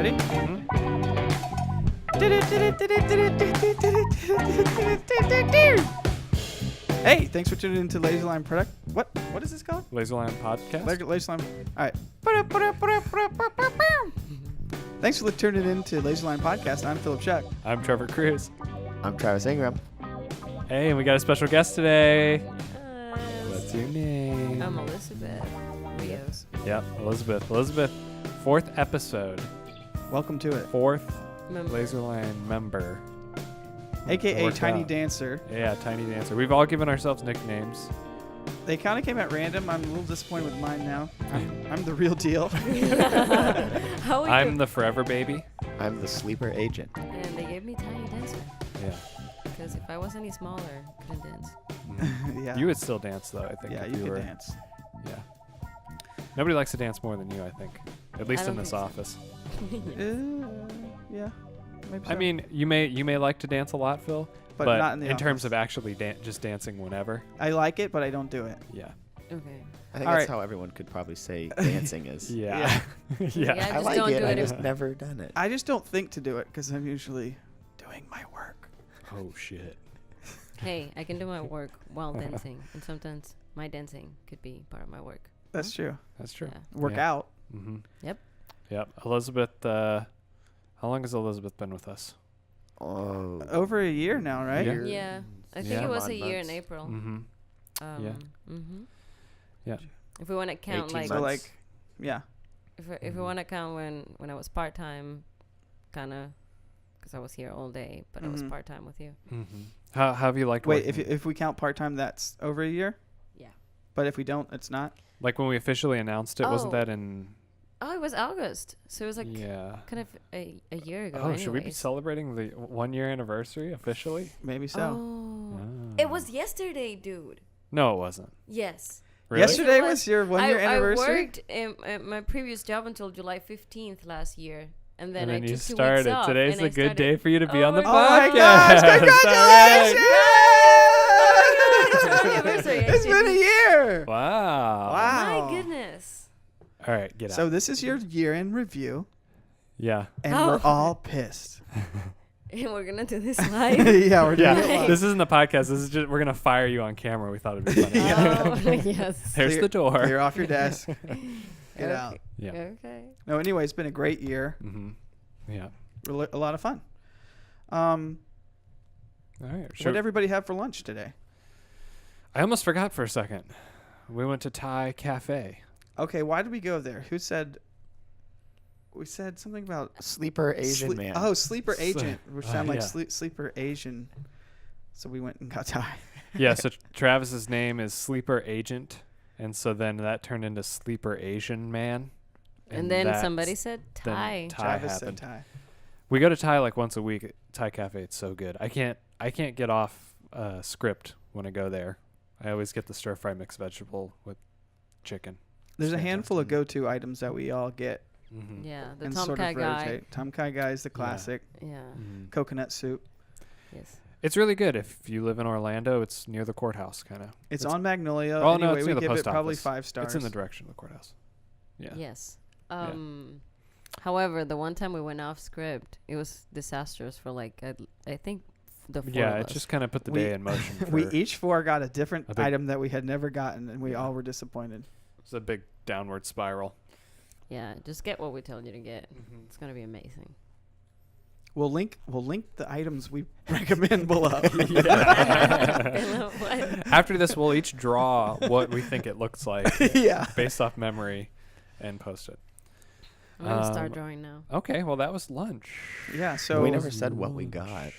Ready? Hey, thanks for tuning into Laserline Product. What is this called? Laserline Podcast. Laserline. All right. Thanks for tuning into Laserline Podcast. I'm Philip Shuck. I'm Trevor Cruz. I'm Travis Ingram. Hey, and we got a special guest today. What's your name? I'm Elizabeth Rios. Yep, Elizabeth. Fourth episode. Welcome to it. Fourth Member. Laserline member. AKA Worked Tiny out. Dancer. Yeah, Tiny Dancer. We've all given ourselves nicknames. They kind of came at random. I'm a little disappointed with mine now. I'm the real deal. How we I'm the Forever Baby. I'm the sleeper agent. and they gave me Tiny Dancer Yeah. because if I was any smaller, I couldn't dance. Yeah. You would still dance, though, I think. Yeah, if you could were, dance. Yeah. Nobody likes to dance more than you, I think. At least don't in this think so. office. Yeah. Maybe I so. mean, you may like to dance a lot, Phil. but not in the terms office. of actually just dancing whenever. I like it, but I don't do it. Yeah. Okay. I think All that's right. how everyone could probably say dancing is. Yeah. Yeah. yeah. I I just like don't it. do I it just if- never done it. I just don't think to do it because I'm usually doing my work. Oh shit. Hey, I can do my work while dancing, and sometimes my dancing could be part of my work. That's true. That's true. Yeah. Work Yeah. out. Mm-hmm. Yep. Yep. Elizabeth. How long has Elizabeth been with us? Oh. Over a year now, right? Yeah. Yeah. I think Yeah. it was a Odd year in months. April. Mm-hmm. Yeah. Mm-hmm. Yeah. If we want to count 18 like, So months. like, yeah. if we want to count when I was part time, kind of, because I was here all day, but I was Mhm. part time with you. Mm-hmm. How have you liked Wait, working? if we count part time, that's over a year. Yeah. But if we don't, it's not. like when we officially announced it, wasn't Oh. that in? Oh, it was August, so it was like Yeah. kind of a year ago. Oh, should we be anyways. celebrating the 1 year anniversary officially? Maybe so. Oh. Oh. It was yesterday, dude. No, it wasn't. Yes. Really? Yesterday It was- was your 1 year anniversary. I worked at my previous job until July 15th last year, and then and then I you took 2 started. weeks off. Today's and I a good day started- for you to be Oh on the my podcast. Oh my gosh! All right. Congratulations! It's my anniversary, It's been a actually. year. Wow. Wow. My goodness. All right, get out. So this is your year in review, yeah. and Oh. we're all pissed. And we're gonna do this live. Yeah, we're doing it Yeah. live. This isn't a podcast. This is just we're gonna fire you on camera. We thought it'd be funny. Oh, yes. There's Clear- the door. Clear off your desk. Get out. Yeah. Okay. No, anyway, it's been a great year. Mm-hmm. Yeah. A lot of fun. All right. What Sure. did everybody have for lunch today? I almost forgot for a second. We went to Thai Cafe. Okay, why did we go there? Who said? We said something about Sleeper Asian man. Oh, sleeper agent, which sound like yeah. sleeper Asian. So we went and got Thai. Yeah. So Travis's name is Sleeper Agent, and so then that turned into Sleeper Asian Man. And then that's- somebody said then Thai. Thai Travis happened. said Thai. We go to Thai like once a week. Thai Cafe. It's so good. I can't get off script when I go there. I always get the stir fry mixed vegetable with chicken. There's a Fantastic. handful of go-to items that we all get Mm-hmm. Yeah, the and Tom sort Kai of guy. rotate. Tom Kai guy is the classic. Yeah. Mm-hmm. Coconut soup. Yes. It's really good. If you live in Orlando, it's near the courthouse, kind of. It's on Magnolia. Oh, no, anyway, it's we near the give post it probably office. 5 stars. It's in the direction of the courthouse. Yeah. Yes. Yeah. However, the one time we went off script, it was disastrous for like I think the four Yeah, of it us. just kind of put the We- day in motion. For, We each 4 got a different I think- item that we had never gotten, and we Yeah. all were disappointed. It's a big downward spiral. Yeah, just get what we told you to get. Mm-hmm. It's gonna be amazing. We'll link the items we recommend below. What? After this, we'll each draw what we think it looks like Yeah. based off memory and post it. I'm gonna Um, start drawing now. Okay, well, that was lunch. Yeah. So we never said what we got.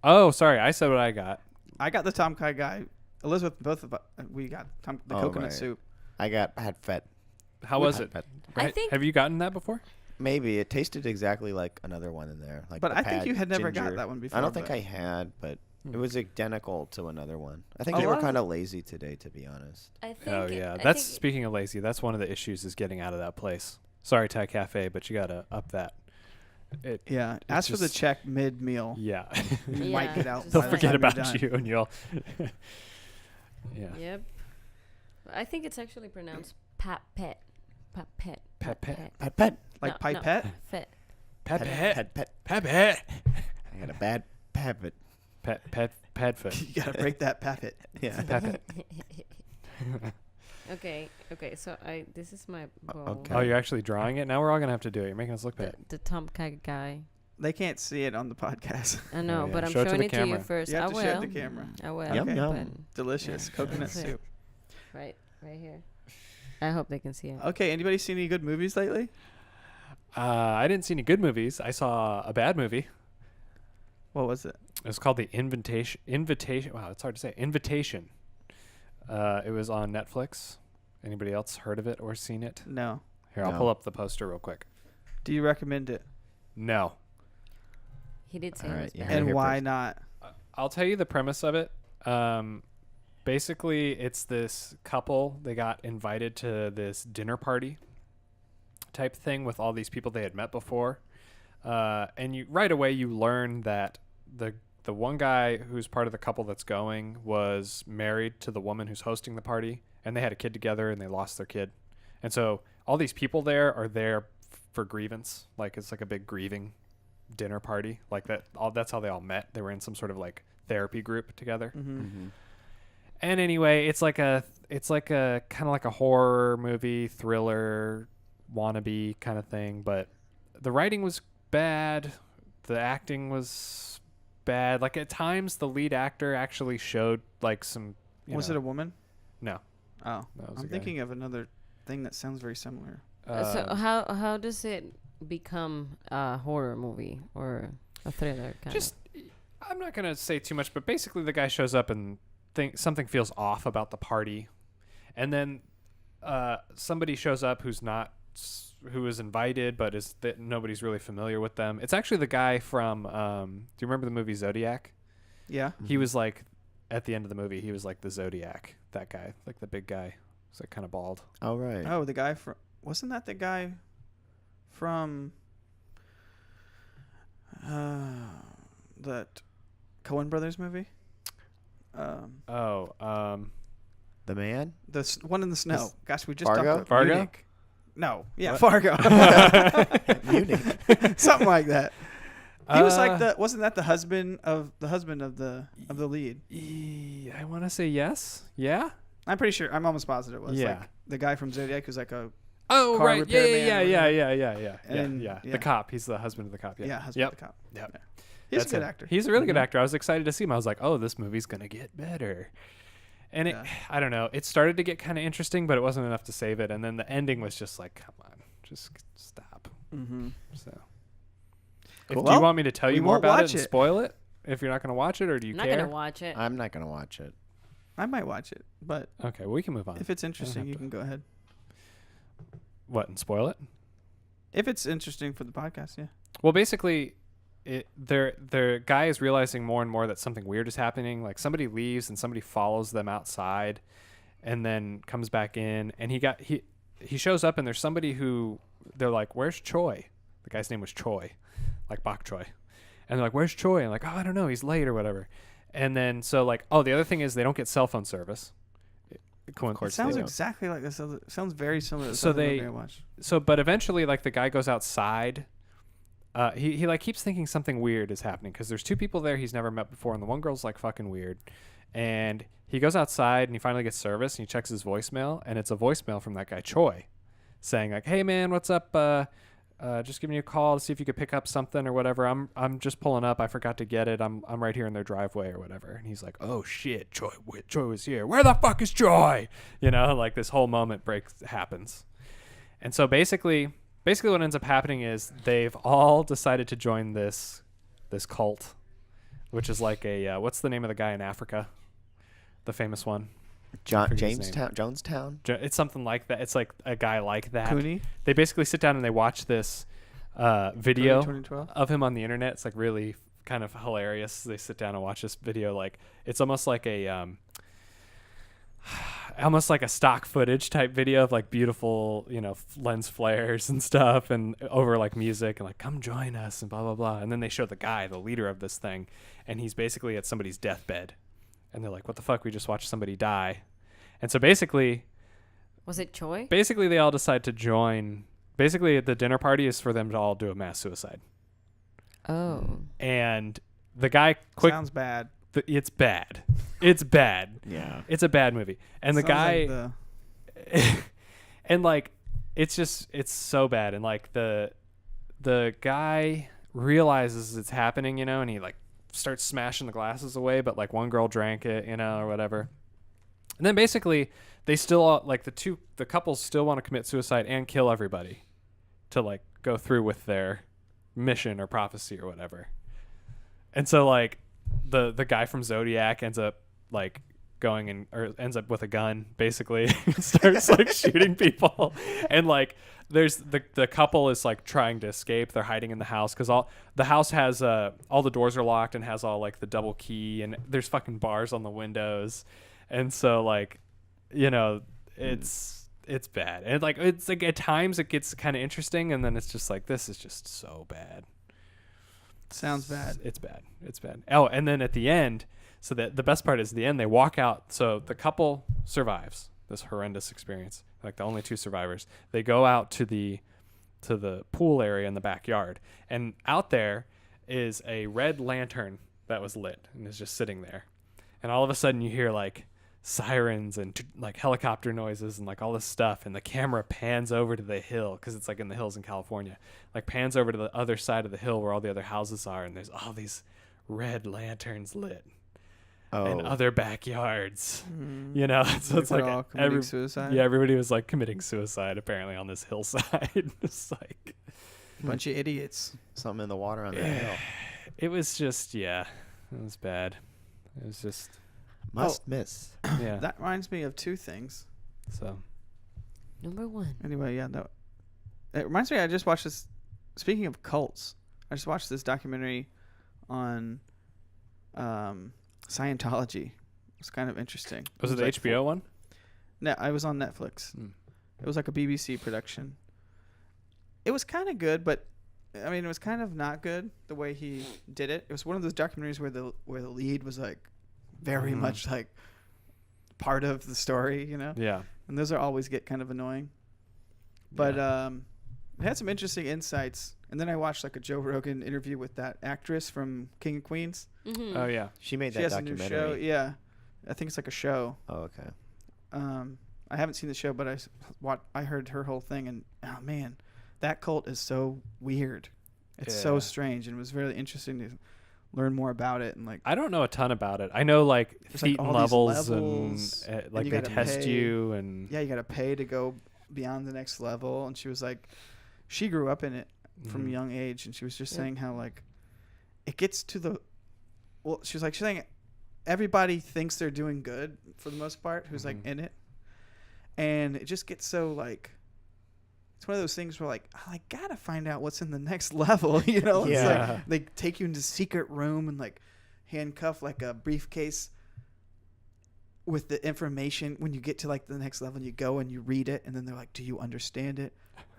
Oh, sorry. I said what I got. I got the Tom Kai guy. Elizabeth, both of us, we got the Oh, coconut right. soup. I had fed. How was it? I think- Have you gotten that before? Maybe it tasted exactly like another one in there. Like But the I think pad you had never ginger. got that one before. I don't think but- I had, but Hmm. it was identical to another one. I think A they lot were of kind of lazy today, to be honest. I think. Oh, yeah. I That's think- speaking of lazy. That's one of the issues is getting out of that place. Sorry, Thai Cafe, but you got to up that. Yeah. Ask for the just- check mid-meal. Yeah. You Yeah, might get out. just They'll by the forget time you're about done. you and you'll. Yeah. Yep. I think it's actually pronounced pet. Pet. Pet. Like No, pipette? Fet. Pepe. Pepe. Pepe. I got a bad Pepe. Padfoot. You gotta break that pappet. Yeah. Pepe. Okay. So this is my bow. okay. Oh, you're actually drawing it? Now we're all going to have to do it. You're making us look bad. The Tomcat guy. They can't see it on the podcast. I know, Oh, yeah. but I'm Show it to showing the it to you camera. first. You have I to will. show it to the camera. I will. Yum, Okay. yum. Delicious coconut That's it. soup. But right here. I hope they can see it. Okay, anybody seen any good movies lately? I didn't see any good movies. I saw a bad movie. What was it? It was called The Invitation. Wow, it's hard to say. Invitation. It was on Netflix. Anybody else heard of it or seen it? No. Here, I'll No. pull up the poster real quick. Do you recommend it? No. He did say All it right, was yeah. bad. Heard And here why first. not? I'll tell you the premise of it. Basically, it's this couple. They got invited to this dinner party type thing with all these people they had met before. And you right away you learn that the one guy who's part of the couple that's going was married to the woman who's hosting the party, and they had a kid together and they lost their kid. And so all these people there are there for grievance. Like it's like a big grieving dinner party. Like that's how they all met. They were in some sort of like therapy group together. Mm-hmm. Mm-hmm. And anyway, it's like a kind of like a horror movie, thriller, wannabe kind of thing. But the writing was bad. The acting was bad. Like at times, the lead actor actually showed like some. Was it a woman? No. Oh, That was a I'm guy. thinking of another thing that sounds very similar. So how does it become a horror movie or a thriller kind just I'm not gonna say too much, but basically the guy shows up and something feels off about the party, and then somebody shows up who is invited, but nobody's really familiar with them. It's actually the guy from do you remember the movie Zodiac? Yeah. He was like at the end of the movie, he was like the Zodiac, that guy, like the big guy. He's like kind of bald. Oh, right. Oh, the guy from wasn't that the guy from that Coen Brothers movie? The Man? The one in the snow. This- Gosh, we just Fargo? talked about Fargo? Munich. No, yeah, What? Fargo. Munich. Something like that. He was like Uh, wasn't that the husband of the lead? I want to say yes. Yeah. I'm pretty sure. I'm almost positive it was Yeah. like the guy from Zodiac who's like a Oh, car right. Yeah, repairman yeah, or yeah, whatever. yeah. And- yeah. yeah. The cop. He's the husband of the cop. Yeah. husband Yep. of the cop. Yep. Yeah. He's That's a good him. actor. He's a really good Mhm. actor. I was excited to see him. I was like, oh, this movie's going to get better. And Yeah. I don't know. It started to get kind of interesting, but it wasn't enough to save it. And then the ending was just like, come on, just stop. Mm-hmm. So, Cool. do you Well, want me to tell we you more won't about watch it and it. spoil it? If you're not going to watch it, or do you of. Not care? gonna watch it. I'm not going to watch it. I might watch it, but Okay, well, we can move on. if it's interesting, have you to. can go ahead. What, and spoil it? If it's interesting for the podcast, yeah. Well, basically, their guy is realizing more and more that something weird is happening. Like somebody leaves and somebody follows them outside, and then comes back in. And he shows up and there's somebody who they're like, "Where's Choi?" The guy's name was Choi, like Bok Choy. And they're like, "Where's Choi?" And like, "Oh, I don't know. He's late or whatever." And then so like, oh, the other thing is they don't get cell phone service. Of course It sounds they don't. exactly like this. It sounds very similar to So something they- we're gonna watch. So, but eventually, like the guy goes outside. He like keeps thinking something weird is happening because there's two people there he's never met before, and the one girl's like fucking weird. And he goes outside and he finally gets service and he checks his voicemail, and it's a voicemail from that guy Choi, saying like, "Hey man, what's up? Just giving you a call to see if you could pick up something or whatever. I'm just pulling up. I forgot to get it. I'm right here in their driveway or whatever." And he's like, "Oh shit, Choi was here. Where the fuck is Choi?" You know, like this whole moment happens. And so basically what ends up happening is they've all decided to join this cult, which is like a what's the name of the guy in Africa, the famous one? forget his name. Jonestown? It's something like that. It's like a guy like that. Cooney, They basically sit down and they watch this video 2012. of him on the internet. It's like really kind of hilarious. They sit down and watch this video. Like it's almost like a almost like a stock footage type video of like beautiful, lens flares and stuff, and over like music and like, "Come join us," and blah blah blah. And then they show the guy, the leader of this thing, and he's basically at somebody's deathbed, and they're like, "What the fuck? We just watched somebody die." And so basically Was it Choi? they all decide to join. Basically, the dinner party is for them to all do a mass suicide. Oh. And the guy Sounds bad. it's bad. It's bad. Yeah. It's a bad movie. And the Sounds guy like the- and like it's so bad, and like the guy realizes it's happening, and he like starts smashing the glasses away, but like one girl drank it, or whatever. And then basically they still like the couples still want to commit suicide and kill everybody to like go through with their mission or prophecy or whatever. And so like the guy from Zodiac ends up like ends up with a gun basically and starts like shooting people. And like there's the couple is like trying to escape. They're hiding in the house because all the house has all the doors are locked and has all like the double key, and there's fucking bars on the windows. And so like it's bad. And like it's like at times it gets kind of interesting, and then it's just like, this is just so bad. Sounds bad. It's bad. It's bad. Oh, and then at the end, so that the best part is the end, they walk out. So the couple survives this horrendous experience. Like the only two survivors. They go out to the pool area in the backyard, and out there is a red lantern that was lit and is just sitting there. And all of a sudden you hear like sirens and like helicopter noises and like all this stuff, and the camera pans over to the hill because it's like in the hills in California, like pans over to the other side of the hill where all the other houses are, and there's all these red lanterns lit in other backyards. So it's like all committing suicide. Yeah, everybody was like committing suicide apparently on this hillside. It's like Bunch of idiots. Something in the water on that hill. it was just it was bad. It was just Must miss. yeah. That reminds me of two things. So Number one. Anyway, yeah, no. It reminds me, I just watched this. Speaking of cults, I just watched this documentary on Scientology. It's kind of interesting. was it the like HBO one? No, I was on Netflix. Mm. It was like a BBC production. It was kind of good, but I mean, it was kind of not good the way he did it. It was one of those documentaries where the lead was like very much like part of the story, Yeah. And those always get kind of annoying. But it had some interesting insights. And then I watched like a Joe Rogan interview with that actress from King of Queens. Mm-hmm. Oh yeah. She made She that has a new show. documentary. Yeah, I think it's like a show. Oh, okay. I haven't seen the show, but I heard her whole thing, and oh man, that cult is so weird. It's so Yeah. strange, and it was really interesting to learn more about it. And like, I don't know a ton about it. I know like There's, like, feet and all these levels, levels, and and like you they gotta test pay. you, and yeah, you got to pay to go beyond the next level. And she was like, she grew up in it from a young age, and she was just Yeah. saying how like it gets to the she was saying everybody thinks they're doing good for the most part who's like in it, and it just gets so like it's one of those things where like, oh, I gotta find out what's in the next level. It's Yeah. like they take you into a secret room and like handcuff like a briefcase with the information. When you get to like the next level, you go and you read it, and then they're like, do you understand it?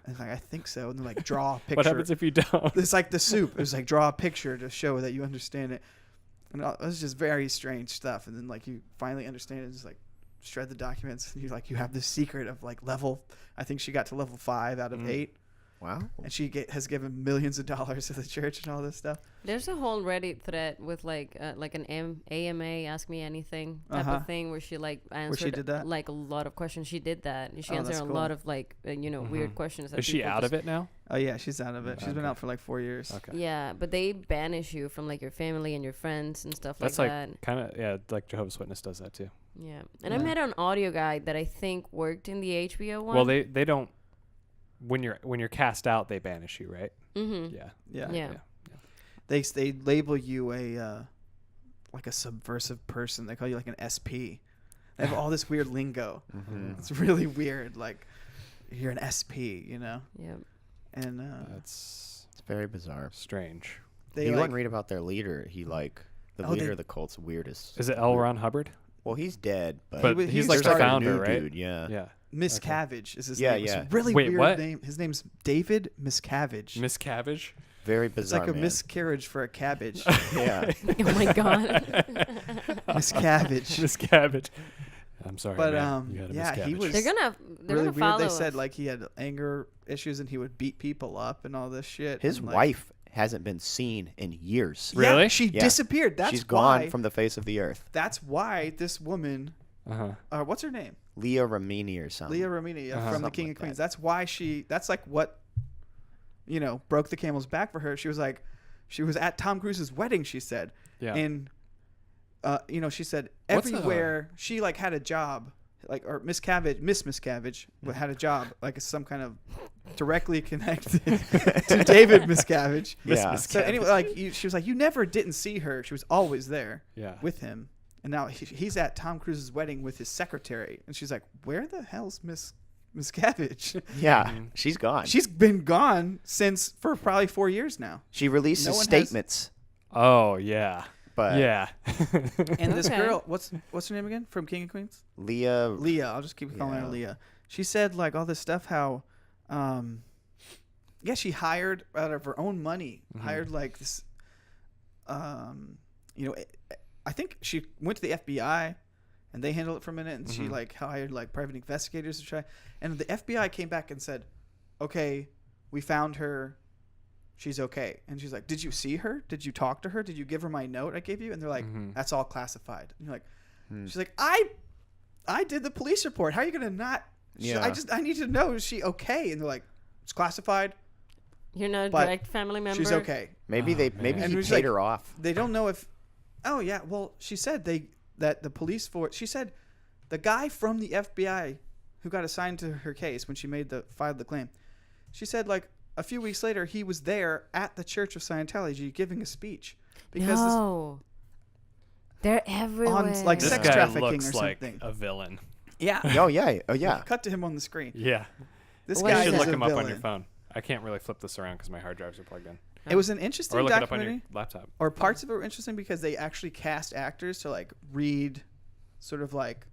And it's like, I think so. And they're like, draw a picture. what happens if you don't? It's like the soup. It was like, draw a picture to show that you understand it. And it was just very strange stuff. And then like you finally understand it, just like shred the documents, and you have this secret of like level. I think she got to level 5 out of 8, Wow. and she has given millions of dollars to the church and all this stuff. There's a whole Reddit thread with like an AMA, Ask Me Anything type of thing, where she like answered did that? like a lot of questions. She did that. And she Oh, answered that's a cool. lot of like weird questions. That Is she people out just- of it now? Oh yeah, she's out of it. She's been Okay. out for like 4 years. Okay. Yeah, but they banish you from like your family and your friends and stuff That's like like that. kind of like Jehovah's Witness does that too. Yeah, and I Yeah. met an audio guy that I think worked in the HBO one. Well, they don't when you're cast out, they banish you, right? Mm-hmm. Yeah. Yeah. Yeah. They label you a like a subversive person. They call you like an SP. They have all this weird lingo. It's really weird. Like you're an SP, Yeah. and That's It's very bizarre. strange. they You go like and read about their leader. He like the Oh, leader they- of the cult's weirdest. Is it L. Ron Hubbard? Well, he's dead, but, But he he's was like the started a founder, new right? dude, yeah. Yeah. Miscavige is his Yeah, name. It's yeah. a really Wait, weird what? name. His name's David Miscavige. Miscavige? Very It's bizarre. like a man. miscarriage for a cabbage. Yeah. Oh my god. Miscavige. Miscavige. I'm sorry, But, man. You had a yeah, he miscavige. was- they're gonna Really weird. follow. They said like he had anger issues and he would beat people up and all this shit. His and, like, wife hasn't been seen in years. Really? Yeah, she Yeah. disappeared. That's She's why. gone from the face of the earth. That's why this woman. What's her name? Leah Remini or something. Leah Remini from The Something King like of Queens. that. That's why that's like what, broke the camel's back for her. She was like, she was at Tom Cruise's wedding, she said. Yeah. And, she said What's everywhere she like had a job, like, or Miss Miscavige had a job, like some kind of directly connected to David Miscavige. Yeah. So anyway, like she was like, you never didn't see her. She was always there Yeah. with him. And now he's at Tom Cruise's wedding with his secretary. And she's like, where the hell's Miss Miscavige? Yeah, she's gone. She's been gone for probably 4 years now. She releases No one has- statements, Oh yeah. but Yeah. And this Okay. girl, what's her name again from King of Queens? Leah. Leah. I'll just keep calling her Yeah. Leah. She said like all this stuff how, she hired out of her own money, hired like this, I think she went to the FBI and they handled it for a minute, and she like hired like private investigators to try. And the FBI came back and said, okay, we found her. She's okay. And she's like, did you see her? Did you talk to her? Did you give her my note I gave you? And they're like, that's all classified. And you're like, she's like, I did the police report. How are you going to not? Yeah. I need to know, is she okay? And they're like, it's classified. You're not a But direct family member. She's okay. Maybe Oh, maybe man. he And paid it was her off. They don't know if. Oh yeah, well she said that the police she said the guy from the FBI who got assigned to her case when she filed the claim. She said like a few weeks later he was there at the Church of Scientology giving a speech because No. They're everywhere. like, This sex guy trafficking looks or like something. a villain. yeah. Oh yeah. Cut to him on the screen. Yeah. This What guy You is should is look a him up on villain. your phone. I can't really flip this around because my hard drives are plugged in. It was an interesting Or look it up on your documentary. laptop. Or parts of it were interesting because they actually cast actors to like read sort of like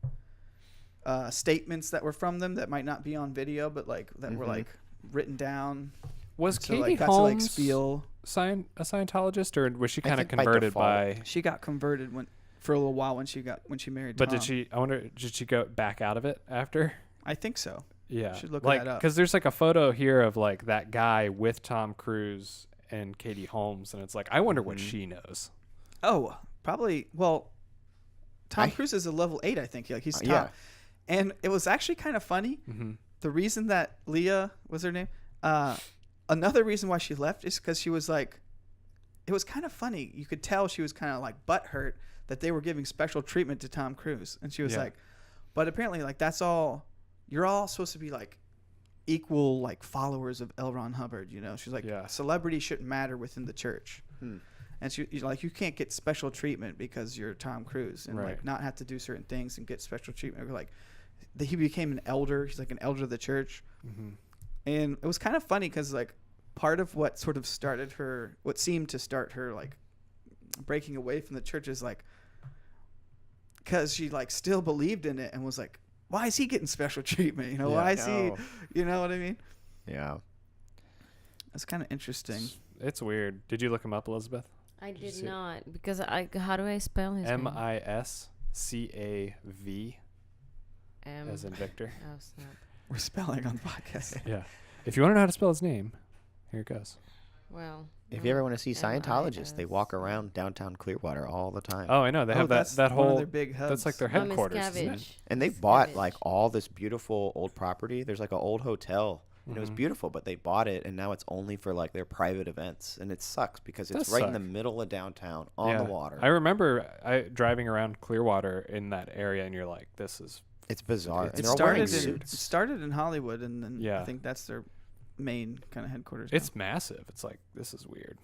statements that were from them that might not be on video, but like that were like written down. Was So Katie like got to like Holmes spiel. a Scientologist, or was she kind of think by converted default. by? She got converted for a little while when she married. But Tom. did she? I wonder. Did she go back out of it after? I think so. Yeah. Should look like, that up. because there's like a photo here of like that guy with Tom Cruise and Katie Holmes, and it's like I wonder what she knows. Oh, probably. Well, Tom I- Cruise is a level 8, I think. Like he's top. yeah. And it was actually kind of funny. The reason that Leah was her name. Another reason why she left is because she was like, it was kind of funny. You could tell she was kind of like butthurt that they were giving special treatment to Tom Cruise, and she was Yeah. like, but apparently like that's all. You're all supposed to be like equal like followers of L. Ron Hubbard, you know. She's like, Yeah. celebrity shouldn't matter within the church. And you can't get special treatment because you're Tom Cruise and Right. like not have to do certain things and get special treatment. Like he became an elder. He's like an elder of the church. And it was kind of funny because like part of what sort of what seemed to start her like breaking away from the church is like because she like still believed in it and was like, why is he getting special treatment? You know, Yeah. why is he? No. You know what I mean? Yeah. It's kind of interesting. It's weird. Did you look him up, Elizabeth? I you did see it? not because how do I spell his name? MISCAV as in Victor. Oh snap! We're spelling on the podcast. Yeah. If you want to know how to spell his name, here it goes. Well, If you ever want to see Scientologists, M-I-S. they walk around downtown Clearwater all the time. Oh, I know. They have that's that one of whole. their big hubs. That's like their Oh, headquarters. Isn't it? Miscavige. And they bought Miscavige. like all this beautiful old property. There's like an old hotel. And it was beautiful, but they bought it, and now it's only for like their private events, and it sucks because it's Does right in the suck. middle of downtown on the water. I remember driving around Clearwater in that area, and you're like, "This is It's bizarre. It And It they're all wearing started in suits. it started in Hollywood, and then Yeah. I think that's their main kind of headquarters. now. it's massive." It's like this is weird.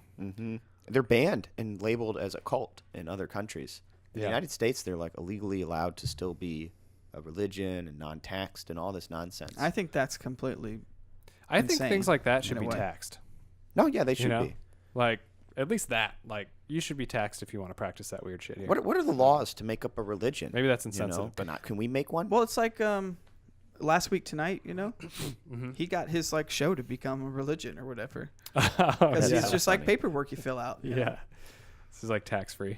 They're banned and labeled as a cult in other countries. In Yeah. the United States, they're like illegally allowed to still be a religion and non-taxed and all this nonsense. I think that's completely. I think Insane things like that in should a be way. taxed. No, yeah, they You should know, be. like at least that. Like you should be taxed if you want to practice that weird shit here. What are the laws to make up a religion? Maybe that's you insensitive. know, but not. Can we make one? Well, it's like last week tonight. You know, he got his like show to become a religion or whatever because Yeah. it's just like Funny. paperwork you fill out. you know? Yeah, this is like tax free.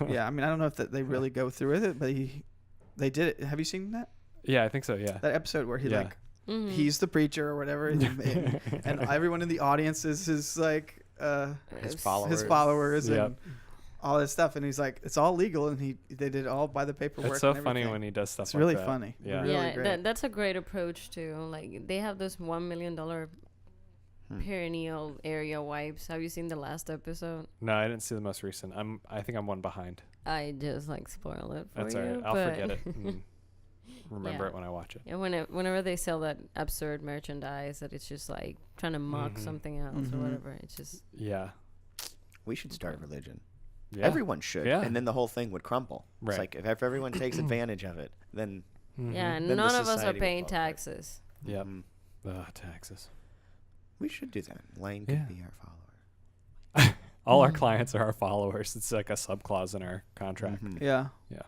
Yeah. I mean, I don't know if they really go through with it, but they did it. Have you seen that Yeah, I think so. Yeah. that episode where he Yeah. like he's the preacher or whatever, and everyone in the audience is his like His his followers. followers Yep. and all this stuff, and he's like, it's all legal, and they did it all by the paperwork. It's so and funny everything. when he does stuff It's like really that. funny. Yeah. Really yeah, great. that's a great approach too. Like they have those $1 million perineal area wipes. Have you seen the last episode? No, I didn't see the most recent. I think I'm one behind. I just like spoil it for That's you. all right. I'll but forget it. And remember Yeah. it when I watch it. And whenever they sell that absurd merchandise that it's just like trying to mock Mhm. something else or Mhm. whatever, it's just Yeah. We should start a religion. Yeah. Everyone should, Yeah. and then the whole thing would crumble. Right. It's like if everyone takes advantage of it, then Mhm. yeah. And Then the none of us are society will paying fall apart. taxes. Yep. mm, Taxes. we should do that. Lane could Yeah. be our follower. All our clients are our followers. It's like a subclause in our contract. Mhm. Yeah. Yeah.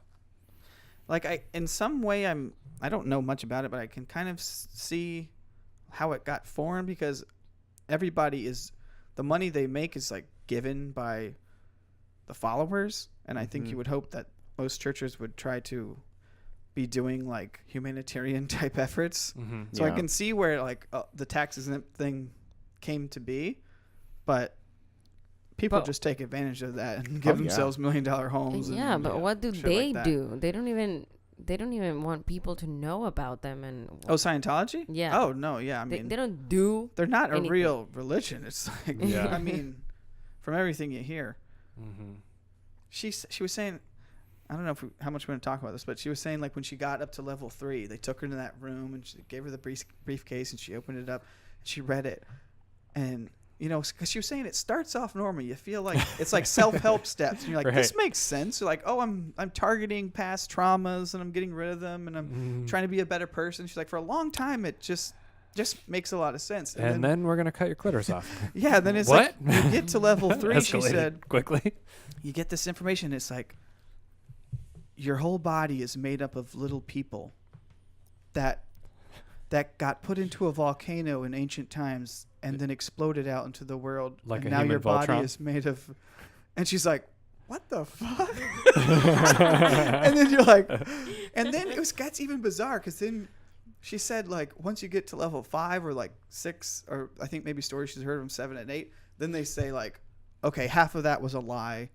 Like in some way, I don't know much about it, but I can kind of see how it got formed, because everybody the money they make is like given by the followers, and I think Mhm. you would hope that most churches would try to be doing like humanitarian type efforts. Mm-hmm. So I Yeah. can see where like the taxes thing came to be, but people But- just take advantage of that and give yeah. themselves $1 million homes. Yeah, and, but what do shit they like that. do? They don't even want people to know about them. And Oh, Scientology? Yeah. Oh no, yeah. I they mean, don't do. they're not a anything. real religion. It's like, Yeah. I mean, from everything you hear, Mm-hmm. she was saying, I don't know how much we're going to talk about this, but she was saying like when she got up to level 3, they took her into that room and she gave her the briefcase and she opened it up and she read it, and because she was saying it starts off normal. You feel like it's like self-help steps, and you're like, this Right. makes sense. You're like, oh, I'm targeting past traumas and I'm getting rid of them and I'm Mm-hmm. trying to be a better person. She's like, for a long time, it just makes a lot of sense. And then we're gonna cut your clitters off. yeah, then it's What? like you get to level 3. She Escalated said quickly. you get this information. It's like your whole body is made up of little people that got put into a volcano in ancient times and then exploded out into the world. Like and a now human your body Voltron? is made of. And she's like, what the fuck? And then you're like, and then gets even bizarre, because then she said like once you get to level 5 or like 6, or I think maybe stories she's heard from 7 and 8, then they say like, okay, half of that was a lie,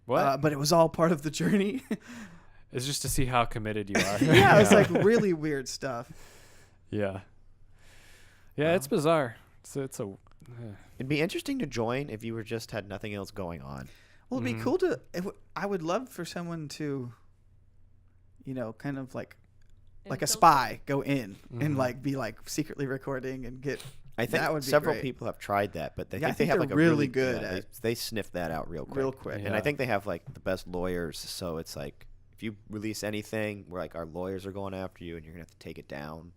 What? but it was all part of the journey. It's just to see how committed you are. Yeah, it's like really weird stuff. Yeah. Yeah, it's bizarre. It's a. It'd be interesting to join if you were just had nothing else going on. Well, it'd be Mhm. cool to. I would love for someone to, kind of like a spy go in and Mhm. like be like secretly recording and get. I think That would be several great. people have tried that, but Yeah, I they think have they're like a really good yeah, at- they sniff that out real quick. Real quick. And I Yeah. think they have like the best lawyers, so it's like if you release anything, we're like our lawyers are going after you, and you're gonna have to take it down.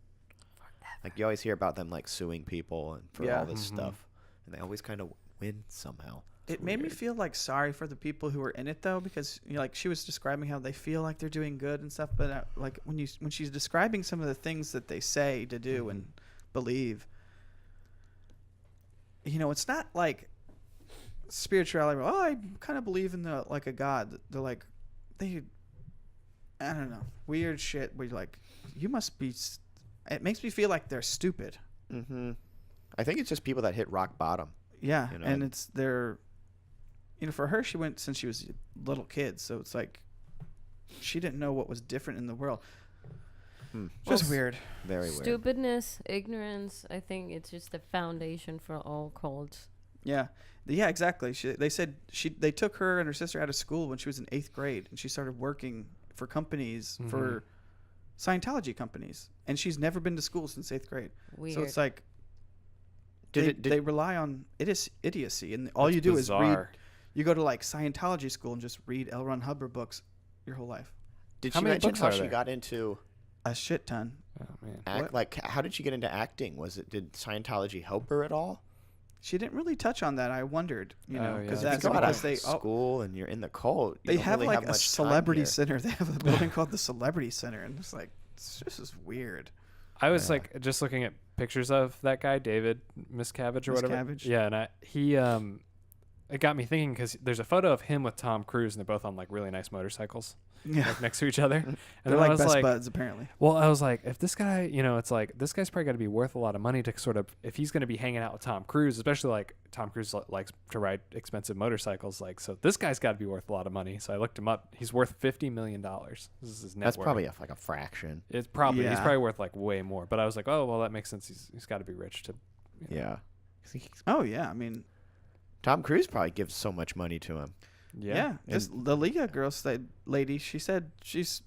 Like you always hear about them like suing people and for Yeah. all this Mhm. stuff, and they always kind of win somehow. It made me feel like sorry for the people who were in it though, because like she was describing how they feel like they're doing good and stuff, but like when she's describing some of the things that they say to do and believe, it's not like spirituality. Oh, I kind of believe in like a God. They're like, I don't know, weird shit. Where you're like, you must be. It makes me feel like they're stupid. Mm-hmm. I think it's just people that hit rock bottom. Yeah, You know, and it's their. For her, she went since she was a little kid, so it's like she didn't know what was different in the world. Just weird. Very weird. Stupidness, ignorance. I think it's just the foundation for all cults. Yeah, exactly. They said they took her and her sister out of school when she was in 8th grade, and she started working for companies for Scientology companies, and she's never been to school since 8th grade. Weird. So it's like Did they rely on idiocy, and all That's you do is read. bizarre. You go to like Scientology school and just read L. Ron Hubbard books your whole life. Did How she many mention books how are she there? got into A shit ton. Oh man. act? Like, how did she get into acting? Did Scientology help her at all? She didn't really touch on that. I wondered, Oh, yeah. because If you that's go out because of they school and you're in the cult. You they don't have really like a much time celebrity here. center. They have a building called the Celebrity Center, and it's like this is weird. I was Yeah. like just looking at pictures of that guy, David Miscavige or whatever. Miscavige. Yeah, and it got me thinking because there's a photo of him with Tom Cruise and they're both on like really nice motorcycles, Yeah. like next to each other. And They're then I like was best like, buds, apparently. well, I was like, if this guy, it's like this guy's probably got to be worth a lot of money to sort of, if he's going to be hanging out with Tom Cruise, especially like Tom Cruise likes to ride expensive motorcycles, like, so this guy's got to be worth a lot of money. So I looked him up. He's worth $50 million. This is his net That's worth. probably like a fraction. It's probably, he's Yeah. probably worth like way more. But I was like, oh, well, that makes sense. He's got to be rich to. Yeah. Oh, yeah. I mean, Tom Cruise probably gives so much money to him. yeah. This, the Leah lady, she said she's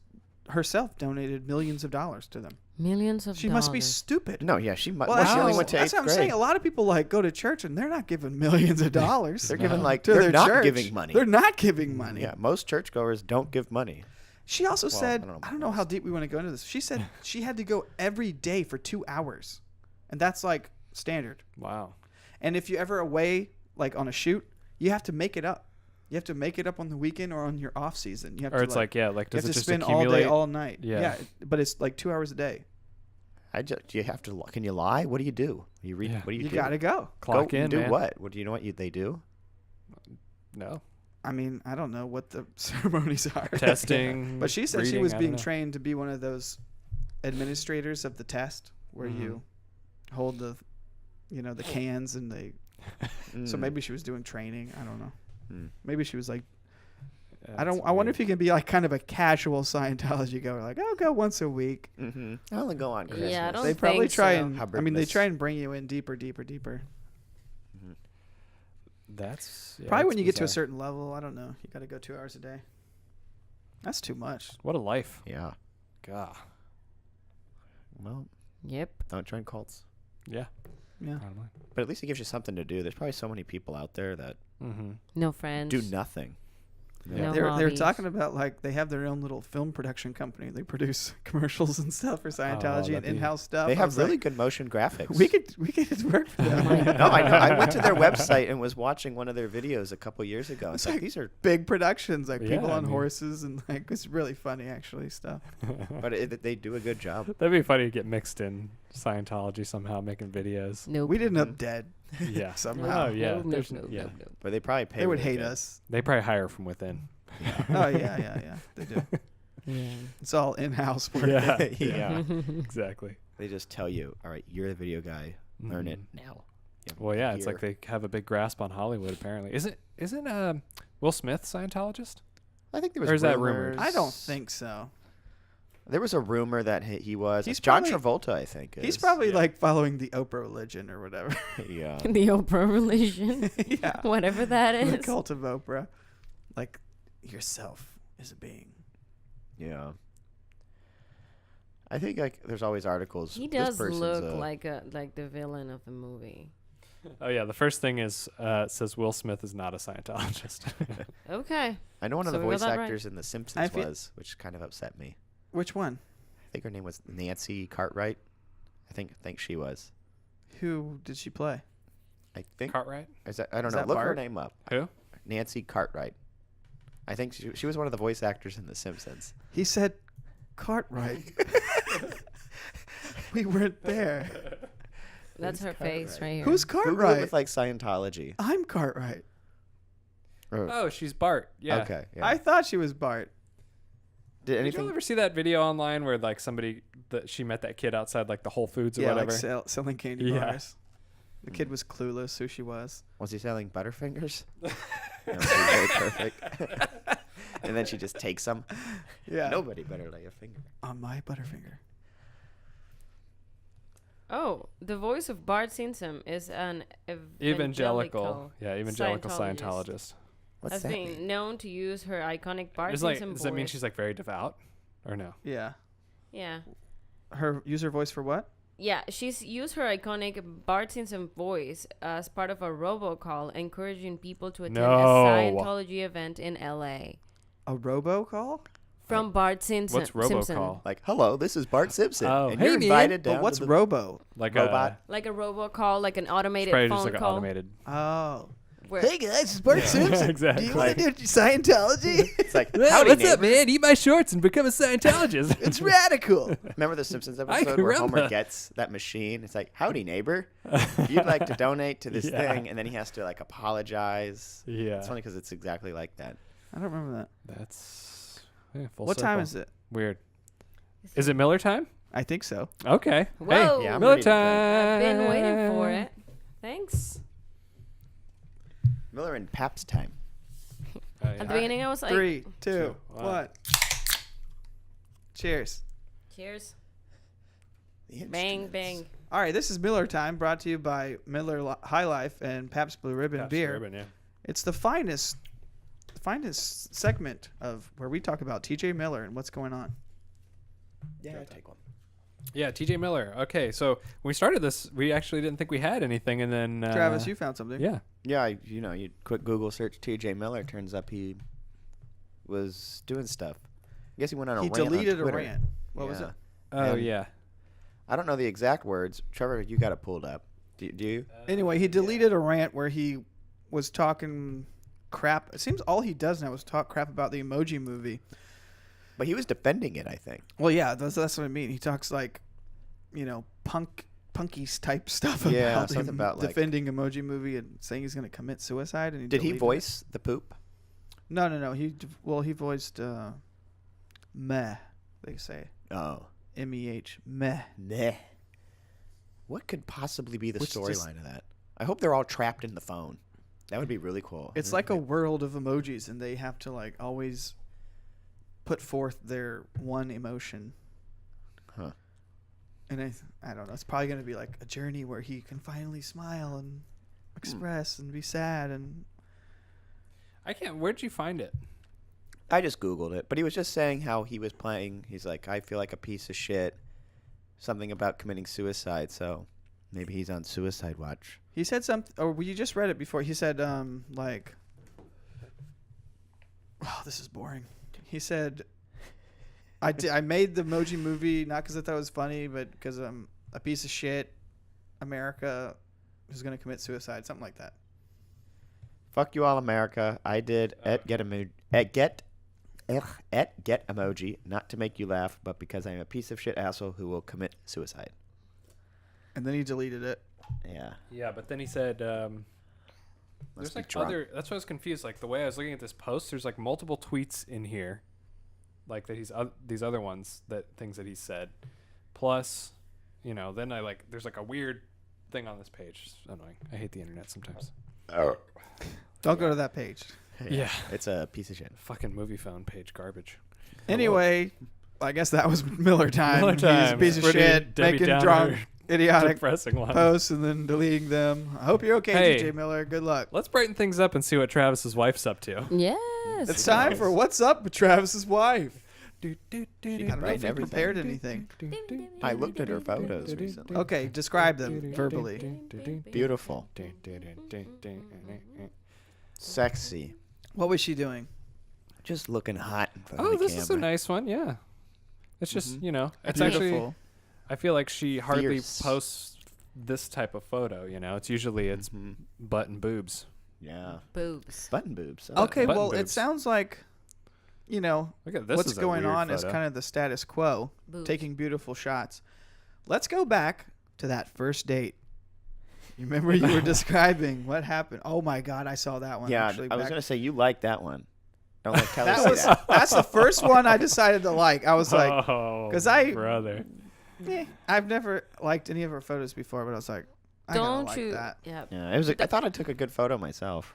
herself donated millions of dollars to them. Millions of She dollars. must be stupid. No, yeah, she might. Well, Well, she only that's, went to that's eighth what I'm grade. saying. A lot of people like go to church and they're not giving millions of dollars. They're giving like to they're their not church. giving money. They're not giving money. Yeah, most churchgoers don't give money. She also said, I don't know I don't know how deep we want to go into this. She said she had to go every day for 2 hours, and that's like standard. Wow. And if you're ever away, like on a shoot, you have to make it up. You have to make it up on the weekend or on your off season. You have Or to it's like, yeah, like you does have it to just spend accumulate? all day, all night. Yeah. But it's like 2 hours a day. Do you have to? Can you lie? What do you do? You read. Yeah. What do you You do? gotta go. Clock Go in, do man. what? What do you know? They do? No. I mean, I don't know what the ceremonies are. Testing. But she said she reading, was I don't being know. trained to be one of those administrators of the test where Mm-hmm. you hold the cans and they. So Mm. maybe she was doing training. I don't know. Mm. Maybe she was like, Yeah, that's I wonder weird. if you can be like kind of a casual Scientology goer, like I'll go once a week. Mm-hmm. I only go on Christmas. Yeah, I don't They probably think try so. and How I mean they Christmas. try and bring you in deeper. That's yeah, Probably that's when you get to a bizarre. certain level, I don't know. You got to go 2 hours a day. That's too much. What a life. Yeah. God. Well, Yep. don't join cults. Yeah. Yeah. Probably. But at least it gives you something to do. There's probably so many people out there that Mm-hmm. No friends. do nothing. No They were hobbies. talking about like they have their own little film production company. They produce commercials and stuff for Scientology and that'd be- in-house stuff. They I have was really like, good motion graphics. we could work for them. No, I know. I went to their website and was watching one of their videos a couple years ago. It's It's like like- these are, Big productions, like Yeah, people I on mean- horses and like it's really funny actually stuff. but they do a good job. That'd be funny to get mixed in Scientology somehow, making videos. Nope. We'd end up dead Yeah. somehow. Oh, yeah. Nope, There's- nope, yeah. nope, nope. But they probably pay. They would really hate good. us. They probably hire from within. Oh yeah. They do. Yeah. It's all in-house work. Yeah. Yeah. Exactly. They just tell you, all right, you're the video guy. Learn it Mhm. now. Well, yeah, it's like Here. they have a big grasp on Hollywood. Apparently, isn't Will Smith Scientologist? I think there was Or is that rumors. rumored? I don't think so. There was a rumor that he was. He's John probably- Travolta, I think. He's is. probably yeah. like following the Oprah religion or whatever. Yeah. The Oprah religion. Yeah. Whatever that The is. cult of Oprah. Like yourself is a being. Yeah. I think like there's always articles. He this does person's look a- like the villain of the movie. Oh yeah, the first thing is it says Will Smith is not a Scientologist. Okay. I know one of So the we got voice that right. actors in The Simpsons I feel- was, which kind of upset me. Which one? I think her name was Nancy Cartwright. I think she was. Who did she play? I think. Cartwright? Is that, I don't Is know. that Look her Bart? name up. Who? Nancy Cartwright. I think she was one of the voice actors in The Simpsons. He said Cartwright. We weren't there. That's her face right here. Who's Google it Cartwright? with like Scientology. I'm Cartwright. Oh, she's Bart. Yeah. Okay. Yeah. I thought she was Bart. Did Did anything? you ever see that video online where like somebody that she met that kid outside like the Whole Foods or Yeah, whatever? like selling candy Yeah. bars. The kid was clueless who she was. Was he selling Butterfingers? No, she's very perfect. And then she just takes them. Yeah. Nobody better lay a finger. On my Butterfinger. Oh, the voice of Bart Simpson is an Evangelical. Yeah, evangelical Scientologist. Scientologist. What's Has that been mean? known to use her iconic Bart It's like, Simpson does that mean voice. she's like very devout? Or no? Yeah. Yeah. Her user voice for what? Yeah, she's used her iconic Bart Simpson voice as part of a robocall encouraging people to attend No. a Scientology event in LA. A robocall? From Bart Simpson. What's Simpson. robocall? Like, hello, this is Bart Simpson. Oh, and hey, you're man. invited down But what's to the robo? Like Robot. Like a robocall, like an It's automated probably phone just like an call. automated. Oh. Hey guys, it's Bart Simpson. exactly. Do you want to do Scientology? It's like, Hey, howdy, what's up, neighbor. man? Eat my shorts and become a Scientologist. It's radical. Remember the Simpsons I episode can where run Homer that. gets that machine? It's like, howdy, neighbor. If you'd like to donate to this Yeah. thing, and then he has to like apologize. Yeah. It's funny because it's exactly like that. I don't remember that. That's full What time circle. is it? Weird. Is it Miller time? I think so. Okay. Whoa. Hey, Yeah, I'm Miller ready to drink. time. I've been waiting for it. Thanks. Miller and Pabst time. Oh, yeah. At the beginning, I was like, 3, 2, Two, one. 1. Cheers. cheers. The Bang, instruments. bang. All right, this is Miller Time, brought to you by High Life and Pabst Blue Ribbon Pabst beer. Bourbon, yeah. It's the finest segment of where we talk about TJ Miller and what's going on. Yeah, take one. Yeah, TJ Miller. Okay, so when we started this, we actually didn't think we had anything, and then Travis, you found something. yeah, Yeah, you quick Google search TJ Miller. Turns up he was doing stuff. I guess he went on a He rant on deleted a Twitter. rant. What was Yeah. it? oh And- yeah, I don't know the exact words. Trevor, you got it pulled up. Do you? Anyway, he deleted a rant where he was talking crap. It seems all he does now is talk crap about the Emoji Movie. But he was defending it, I think. Well, yeah, that's what I mean. He talks like, punky type stuff Yeah, about something him about, like- defending Emoji Movie and saying he's going to commit suicide. And Did he deleted it. voice the poop? No. He voiced meh. They say Oh, MEH meh. nah. What could possibly be the Which just- storyline of that? I hope they're all trapped in the phone. That would be really cool. It's like a world of emojis, and they have to like always put forth their one emotion. Huh. And I don't know. It's probably going to be like a journey where he can finally smile and express and be sad and I can't. Where'd you find it? I just Googled it, but he was just saying how he was playing. He's like, I feel like a piece of shit. Something about committing suicide, so maybe he's on suicide watch. he said something. Or you just read it before. He said like, oh, this is boring. He said, I made the Emoji Movie not because I thought it was funny, but because I'm a piece of shit. America is going to commit suicide, something like that. Fuck you all, America. I did get emoji, not to make you laugh, but because I'm a piece of shit asshole who will commit suicide. And then he deleted it. Yeah. Yeah, but then he said Must there's be like drunk. other. That's why I was confused. Like the way I was looking at this post, there's like multiple tweets in here, like that he's these other ones things that he said, plus, then I like there's like a weird thing on this page. It's annoying. I hate the internet sometimes. Oh. Don't go to that page. Yeah. It's a piece of shit. Fucking movie phone page garbage. Anyway, I guess that was Miller time. Miller He's time. a piece of Pretty shit, Debbie making Downer, drunk, idiotic depressing one. posts and then deleting them. I hope you're okay, Hey. TJ Miller. Good luck. Let's brighten things up and see what Travis's wife's up to. Yes. It's time for What's Up with Travis's wife. I can don't know write if he everything. prepared anything. I looked at her photos recently. Okay, describe them verbally. Beautiful. Sexy. What was she doing? Just looking hot in front Oh, of the this camera. is a nice one. Yeah. It's just, it's Beautiful. actually, I feel like she hardly Fierce. posts this type of photo, It's usually it's butt and boobs. Yeah. Boobs. Button boobs. Okay, button well, it boobs. sounds like, Look at this. what's is a going weird on is photo. kind of the status quo, Boobs. taking beautiful shots. Let's go back to that first date. You remember you were describing what happened? Oh my God, I saw that one. Yeah, actually, I was back- going to say you like that one. Don't let Kelly That say was that. that's the first one I decided to like. I was like, oh, 'cause I- brother. I've never liked any of her photos before, but I was like, I gotta Don't like you? that. Yeah. Yeah, it was. I thought I took a good photo myself.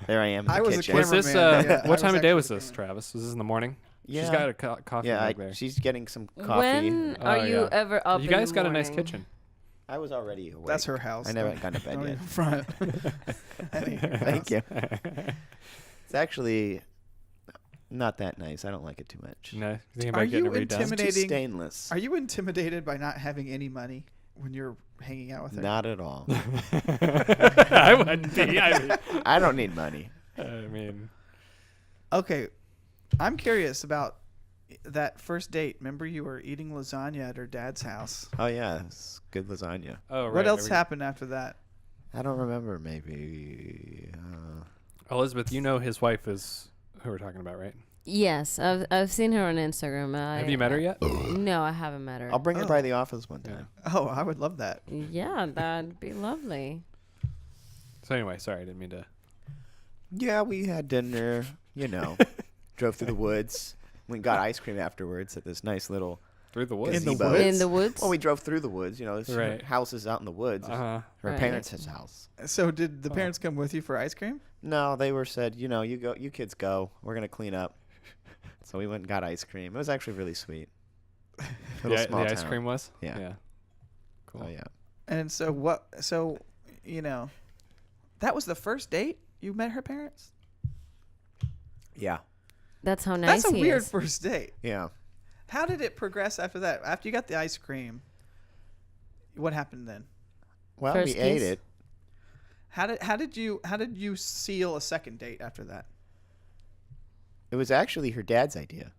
There I am in the I was a kitchen. Was this, cameraman, yeah, I what was time of day actually was the this, cameraman. Travis? Was this in the morning? Yeah. She's got a coffee Yeah, mug there. she's getting some coffee. When Oh, are you yeah. ever up? You in guys the got a nice morning? kitchen. I was already awake. That's her house. I never gone to bed Don't yet. even front. Thank you. It's actually not that nice. I don't like it too much. No, you think about Are getting you it redone? It's too intimidating? stainless. Are you intimidated by not having any money when you're hanging out with her? Not at all. I wouldn't be. I don't need money. I mean, Okay, I'm curious about that first date. Remember, you were eating lasagna at her dad's house. Oh yeah, it's good lasagna. oh right. What else there we go. happened after that? I don't remember. Maybe. Elizabeth, you know his wife is who we're talking about, right? Yes, I've seen her on Instagram. Have you met her yet? No, I haven't met her. I'll bring her by the office one time. Oh, I would love that. Yeah, that'd be lovely. So anyway, sorry, I didn't mean to. Yeah, we had dinner. You know, drove through the woods. We got ice cream afterwards at this nice little. Through the woods. In the gazebo. woods? In the woods. Well, we drove through the woods. You know, this Right. house is out in the woods. Uh-huh. Her Right. parents' house. So did the Oh. parents come with you for ice cream? No, they were said, you know, you go, you kids go. We're gonna clean up. So we went and got ice cream. It was actually really sweet. Little The small ice town. cream was? Yeah. Yeah. Cool. Oh yeah. And so what? So, you know, that was the first date you met her parents. Yeah. That's how nice That's a he weird is. first date. Yeah. How did it progress after that? After you got the ice cream, what happened then? Well, First we ate kiss? it. How did you seal a second date after that? It was actually her dad's idea.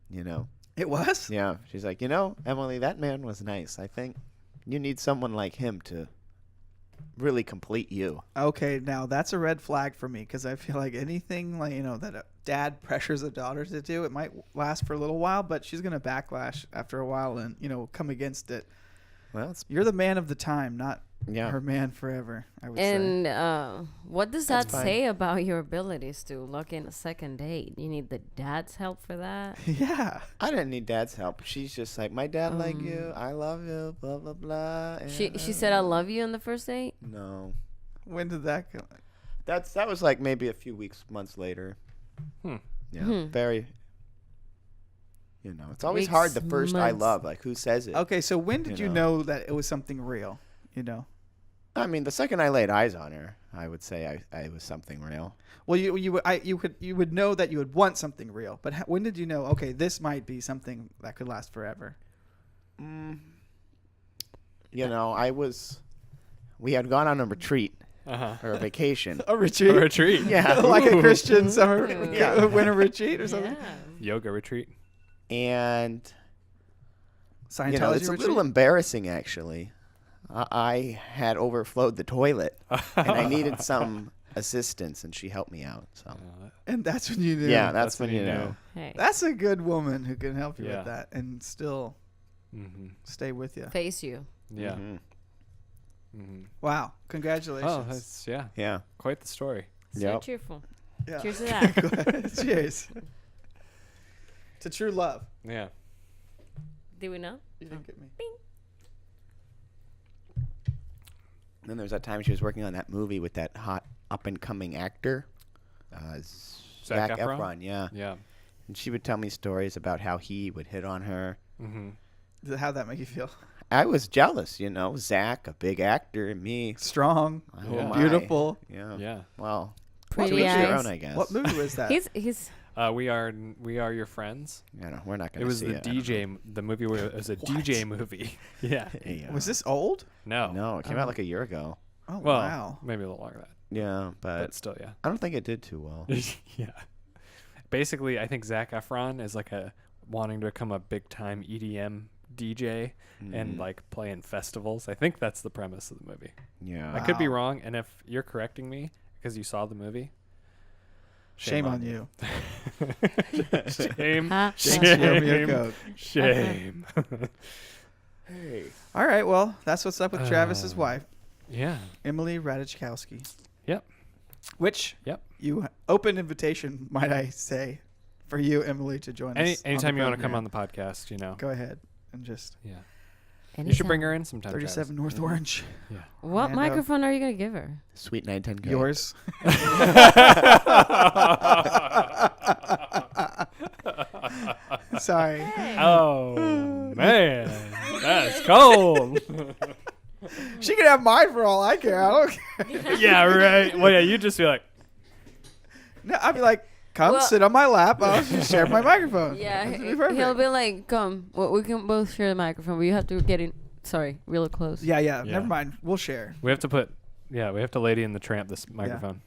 You know. It was? Yeah. She's like, you know, Emily, that man was nice. I think you need someone like him to really complete you. Okay, now that's a red flag for me because I feel like anything like, you know, that a dad pressures a daughter to do, it might last for a little while, but she's going to backlash after a while and, you know, come against it. Well, it's You're the man of the time, not yeah. her man forever, I would say. And what does That's that fine. say about your abilities to look in a second date? You need the dad's help for that? Yeah. I didn't need dad's help. She's just like, my dad like you. I love you. Blah blah blah. She and, said I love you on the first date? No. When did that go? That was like maybe a few months later. Hmm. Yeah. Very. You know, it's always hard. The Weeks, first I months. love, like who says it? Okay, so when did You you know. know that it was something real? You know? I mean, the second I laid eyes on her, I would say I was something real. Well, you would know that you would want something real, but when did you know? Okay, this might be something that could last forever. You know, we had gone on a retreat Uh-huh. or a vacation. A retreat, A retreat. Yeah. like a Christian summer Yeah. winter retreat or something. Yeah. Yoga retreat. And Scientology you know, it's a retreat. little embarrassing actually. I had overflowed the toilet and I needed some assistance, and she helped me out. So And that's when you knew. yeah, that's when you know. know. Hey, That's a good woman who can help you Yeah. with that and still Mm-hmm. stay with you. face you. Yeah. Mhm. Mm-hmm. Wow, congratulations. Oh, that's Yeah. quite the story. So Yep. cheerful. Yeah. Cheers to that. Cheers. To true love. Yeah. Do we know? You didn't get me. Then there's that time she was working on that movie with that hot up and coming actor, Zac Zac Efron? Efron. Yeah, Yeah. and she would tell me stories about how he would hit on her. Mm-hmm. How'd that make you feel? I was jealous, you know. Zach, a big actor, and me, Strong, who Yeah. am I? beautiful. Yeah. Yeah. Well, Pretty to each their eyes. own, I guess. What movie was that? He's We are your friends. You know, we're not gonna. It was see the it, I don't DJ. The movie where it was a DJ movie. Yeah. know. Yeah. Was this old? No. No, it came out like a year ago. Oh Well, wow. maybe a little longer than Yeah, that, but but still, yeah. I don't think it did too well. Yeah. Basically, I think Zac Efron is like wanting to become a big time EDM DJ and like play in festivals. I think that's the premise of the movie. Yeah. I could be Wow. wrong, and if you're correcting me because you saw the movie, Shame on you. Shame. Ha, Thanks, ha. Romeo Coke. Shame. Hey. All right, well, that's what's up with Travis's wife, Yeah. Emily Ratajkowski. Yep. Which Yep. you open invitation, might I say, for you, Emily, to join us. Anytime you want to come program. on the podcast, you know. Go ahead and just Yeah. You should bring Anytime. her in sometime. 37 North Orange. Yeah. What Rando. microphone are you gonna give her? Sweet 910. Yours. Sorry. Oh man, that's cold. She can have mine for all I care. I don't care. Yeah, right. Well, yeah, you just be like, No, I'd be like, come Well- sit on my lap. I'll just share my microphone. Yeah, That'd be perfect. he'll be like, "Come, we can both share the microphone, but you have to get in. Sorry, really close." Yeah, Yeah. Never mind. We'll share. we have to Lady in the Tramp this microphone.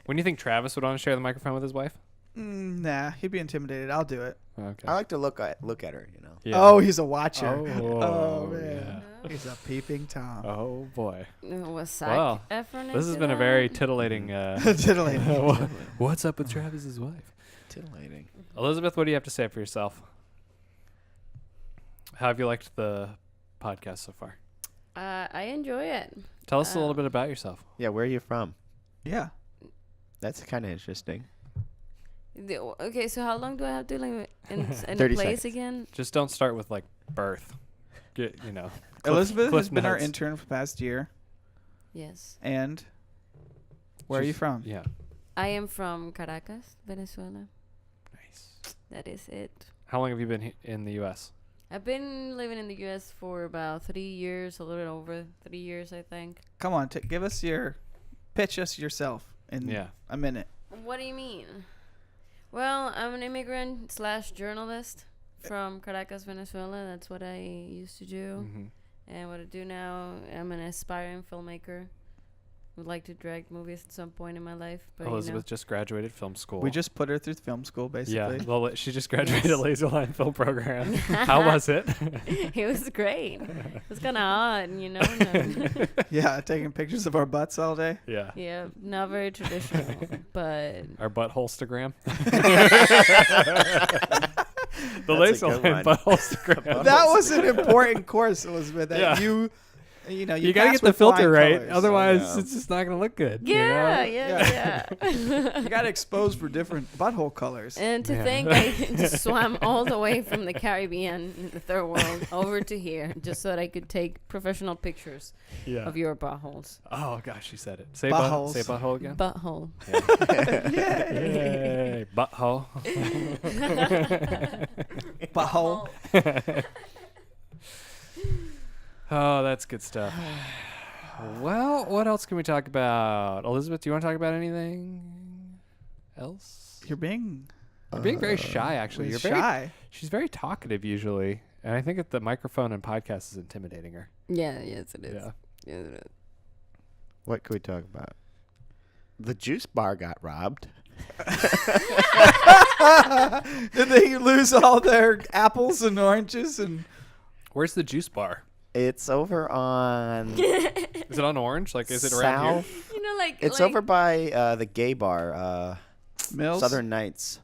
When do you think Travis would want to share the microphone with his wife? Nah, he'd be intimidated. I'll do it. Okay. I like to look at her, you know. Yeah. Oh, he's a watcher. Oh, Oh, man. yeah. He's a peeping Tom. Oh boy. Was Zac Well, Efron This has into been a that? very titillating. Titillating. What's up with Travis's wife? Titillating. Elizabeth, what do you have to say for yourself? How have you liked the podcast so far? I enjoy it. Tell us a little bit about yourself. Yeah, where are you from? Yeah. That's kind of interesting. Okay, so how long do I have to live in a 30 place seconds. again? Just don't start with like birth. Get, Elizabeth has been our notes. intern for the past year. Yes. And where are you She's- from? Yeah. I am from Caracas, Venezuela. Nice. That is it. How long have you been in the U.S.? I've been living in the U.S. for about 3 years, a little over 3 years, I think. Come on, pitch us yourself in Yeah. a minute. What do you mean? Well, I'm an immigrant / journalist from Caracas, Venezuela. That's what I used to do. Mm-hmm. And what I do now, I'm an aspiring filmmaker. Would like to direct movies at some point in my life, but Elizabeth just graduated film school. We just put her through film school, basically. Yeah. Well, she just graduated Yes. Laserline Film Program. How was it? it was great. It was kind of odd, you know. Yeah, taking pictures of our butts all day. Yeah. Yeah, not very traditional, but Our buttholstagram. the That's a good Laserline one. buttholstagram. That was an important course, Elizabeth. That Yeah. you You gotta pass get the with filter flying right, colors. otherwise Yeah. it's just not gonna look good. yeah, you know? yeah. You got to expose for different butthole colors. And to Yeah. think I just swam all the way from the Caribbean in the third world over to here just so that I could take professional pictures Yeah. of your buttholes. Oh gosh, she said it. Say Buttholes. say butthole again. Butthole. Yay, butthole. Butthole. Oh, that's good stuff. Well, what else can we talk about? Elizabeth, do you want to talk about anything else? You're being You're being very shy, actually. You're very shy. She's very talkative usually, and I think that the microphone and podcast is intimidating her. Yeah, yes it is. Yeah. Yes, it is. What could we talk about? The juice bar got robbed. Did they lose all their apples and oranges and Where's the juice bar? It's over on Is it on Orange? Like, is it around here? South. You know, like It's like, over by the gay bar, Mills? Southern Nights.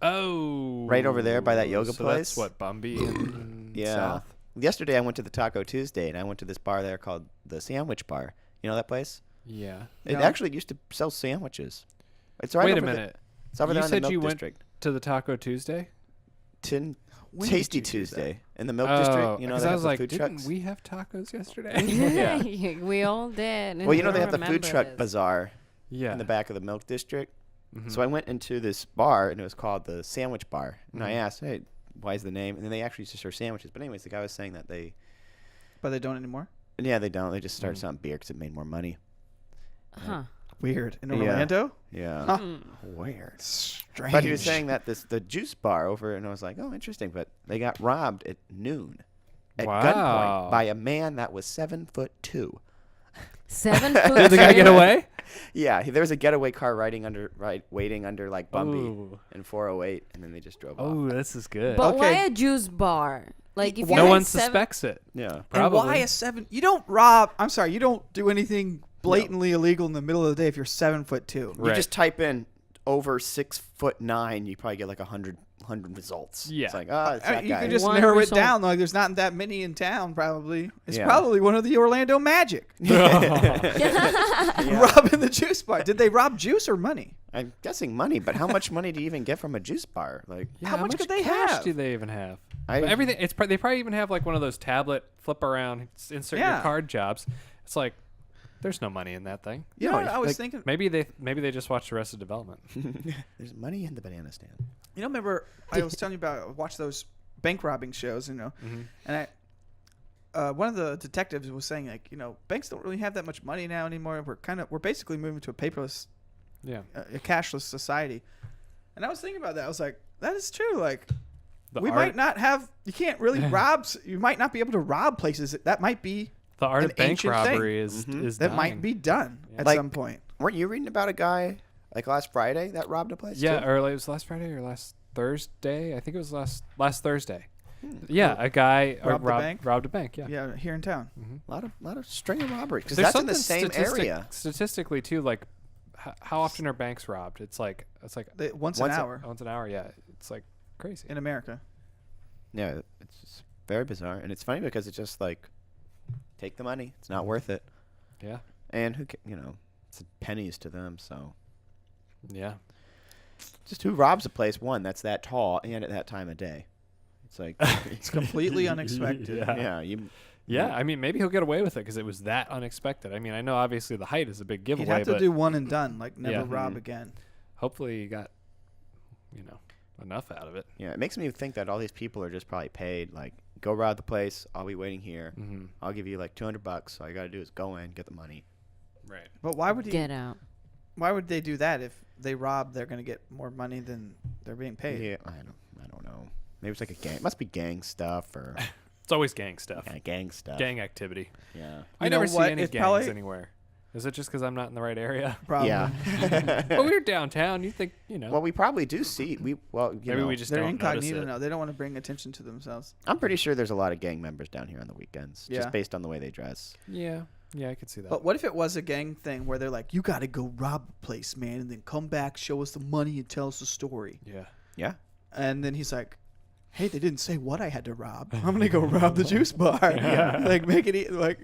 Oh, Right over there by that yoga so place? That's what Bumby and Yeah. South. Yesterday I went to the Taco Tuesday and I went to this bar there called the Sandwich Bar. You know that place? Yeah. It No. actually used to sell sandwiches. It's right Wait a over minute. It's over You there in the said Milk you went District. to the Taco Tuesday? When did Tasty you do Tuesday in the Milk Oh, District. You know, 'cause they I have was the like, food didn't trucks. we have tacos yesterday? Yeah. we all did. Well, you know I they have the remember food truck this. bazaar Yeah. in the back of the Milk District. Mhm. So I went into this bar and it was called the Sandwich Bar. And I Mhm. asked, "Hey, why is the name?" And then they actually used to serve sandwiches. But anyways, the guy was saying that But they don't anymore? and yeah, they don't. They just started Mm. selling beer because it made more money. Huh. Weird. In Yeah. Orlando? Yeah. Huh. Mm. Weird. Strange. But he was saying that the juice bar over, and I was like, oh, interesting. But they got robbed at noon, at Wow. gunpoint, by a man that was 7'2". 7 Did foot. the guy get away? Yeah, there was a getaway car waiting under like Bumby Ooh. in 408, and then they just drove Oh, off. this is good. But why Okay. a juice bar? Like if No you no had one 7 suspects it. Yeah. Probably. And why a 7? You don't rob. I'm sorry. You don't do anything blatantly illegal in the middle of the day if you're 7'2". You Right. just type in over 6'9", you probably get like 100 results. Yeah. It's like, oh, it's that You guy. can just One narrow result. it down. Like there's not that many in town. Probably it's Yeah. probably one of the Orlando Magic Yeah. robbing the juice bar. Did they rob juice or money? I'm guessing money, but how much money do you even get from a juice bar? Like, Yeah, How much could they cash have? do they even have? I- But everything. They probably even have like one of those tablet flip around, insert your Yeah. card jobs. It's like there's no money in that thing. You No, know what I was like- thinking. Maybe they just watched Arrested Development. there's money in the banana stand. You know, remember I was telling you about I watched those bank robbing shows, you know, and one of the detectives was saying like, you know, banks don't really have that much money now anymore. We're basically moving to a paperless, Yeah. a cashless society. And I was thinking about that. I was like, that is true. Like The we art, might not have. You can't really rob. You might not be able to rob places. That might be the art an of bank ancient thing. robbery is Mhm. is that dying. might be done at Like- some point. Weren't you reading about a guy like last Friday that robbed a place? Yeah, too? or it was last Friday or last Thursday. I think it was last Thursday. Yeah, a guy Robbed a bank? robbed a bank. Yeah. Yeah, here in town. A lot of string of robberies because There's that's in the something same area. Statistically, too, like how often are banks robbed? It's like Once an hour once an hour. Yeah, it's like crazy. in America. Yeah, it's just very bizarre, and it's funny because it's just like, take the money. It's not worth it, Yeah, and it's pennies to them. So yeah. just who robs a place? One that's that tall and at that time of day. It's like It's completely unexpected. Yeah. Yeah, I mean, maybe he'll get away with it because it was that unexpected. I mean, I know obviously the height is a big He'd giveaway, have to but do one and done, like never Yeah. rob again. hopefully he got, enough out of it. Yeah, it makes me think that all these people are just probably paid. Like, go rob the place. I'll be waiting here. Mm-hmm. I'll give you like $200. All you gotta do is go in, get the money. Right. But why would Get out. Why would they do that if they rob? They're going to get more money than they're being paid. Yeah, I don't know. Maybe it's like a gang. It must be gang stuff or It's always gang stuff, gang stuff. gang activity. Yeah. I You know never see what? any It's gangs probably- anywhere. Is it just because I'm not in the right area? Probably. Yeah. But we're downtown. You think Well, we probably do see. maybe we just They're don't notice incognito it. now. They don't want to bring attention to themselves. I'm pretty sure there's a lot of gang members down here on the weekends, Yeah. just based on the way they dress. Yeah, I could see that. But what if it was a gang thing where they're like, you got to go rob a place, man, and then come back, show us the money, and tell us the story. Yeah. Yeah. And then he's like, hey, they didn't say what I had to rob. I'm going to go rob the juice bar. Like, make it like,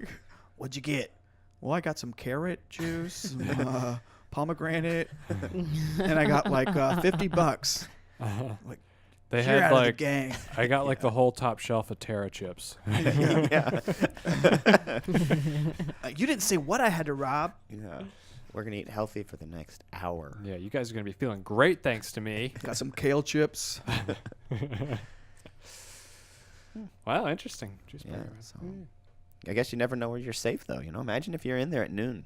what'd you get? Well, I got some carrot juice, some, pomegranate, and I got like $50. Like, They you're had out of the like gang. I got like the whole top shelf of Terra chips. Yeah. You didn't say what I had to rob. Yeah. We're gonna eat healthy for the next hour. Yeah, you guys are gonna be feeling great thanks to me. Got some kale chips. Wow, interesting. Juice Yeah. bar. So I guess you never know where you're safe though. Imagine if you're in there at noon,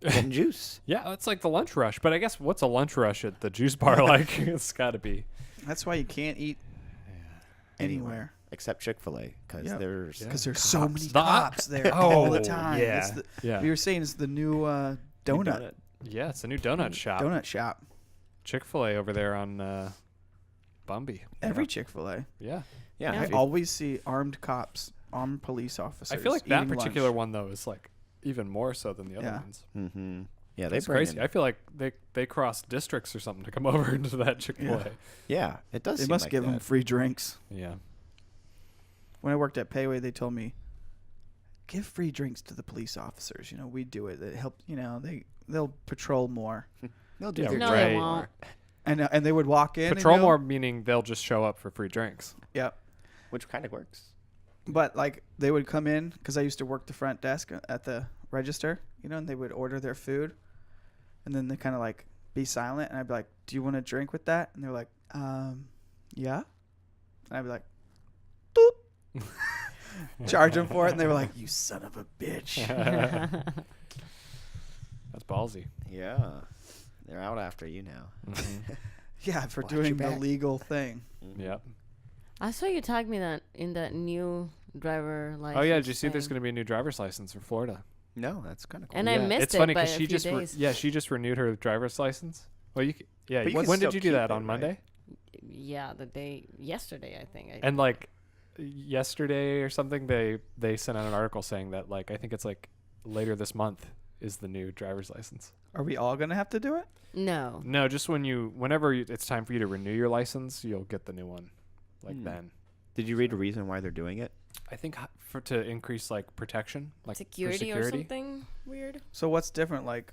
getting juice. Yeah, it's like the lunch rush. But I guess what's a lunch rush at the juice bar like? It's got to be. That's why you can't eat anywhere. Except Chick-fil-A, because Yeah. there's Because there's so many The- cops there all the Oh, time. yeah. It's the, Yeah. We were saying it's the new donut Yeah, it's a new donut shop. donut shop. Chick-fil-A over there on Bumby. Every Chick-fil-A. Yeah. yeah. I if you- always see armed cops, armed police officers. I feel like that eating particular lunch. one though is like even more so than the other Yeah. ones. Mhm. Yeah, they It's bring crazy. in- I feel like they cross districts or something to come over into that Chick-fil-A. Yeah, it does. They seem must like give them that. free drinks. Yeah. When I worked at Payway, they told me, give free drinks to the police officers. We do it. It helps. They'll patrol more. They'll do Yeah, their No, job they right. won't. And they would walk in. Patrol and go, more meaning they'll just show up for free drinks. Yeah. which kind of works. But like they would come in because I used to work the front desk at the register, and they would order their food, and then they kind of like be silent, and I'd be like, "Do you want a drink with that?" And they're like, "Yeah," and I'd be like, "Doop," charge them for it, and they were like, "You son of a bitch." That's ballsy. Yeah, they're out after you now. Yeah, for Watch your doing the back. legal thing. Yep. I saw you tag me that in that new driver license. Oh yeah, did you see there's thing. going to be a new driver's license for Florida? No, that's kind of cool. And I Yeah. missed it's it funny by a she few just days. she just renewed her driver's license. Well, But you when can did still you do keep that it, on right? Monday? Yeah, yesterday I think. And like yesterday or something they sent out an article saying that like I think it's like later this month is the new driver's license. Are we all gonna have to do it? No. No, just whenever it's time for you to renew your license, you'll get the new one. Like then. Did you read a reason why they're doing it? I think to increase like protection, like for Security or something weird. So what's different, like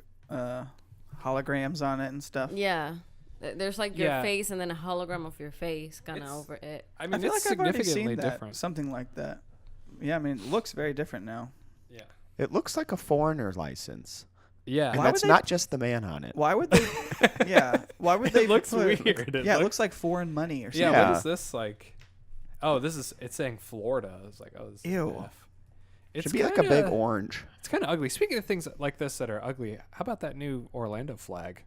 holograms on it and stuff? Yeah. There's like your Yeah. face and then a hologram of your face kind of It's- over it. I I mean, feel it's like I've already significantly seen that, different. something like that. Yeah, I mean, it looks very different now. Yeah. It looks like a foreigner license, Yeah. and Why that's would they- not just the man on it. Why would they? Yeah, why would they? It looks put- weird. Yeah, it looks like foreign money or something. Yeah, Yeah. what is this like? Oh, it's saying Florida. I was like, oh, this Ew. is F. It's Should be like a big kinda- orange. It's kind of ugly. Speaking of things like this that are ugly, how about that new Orlando flag?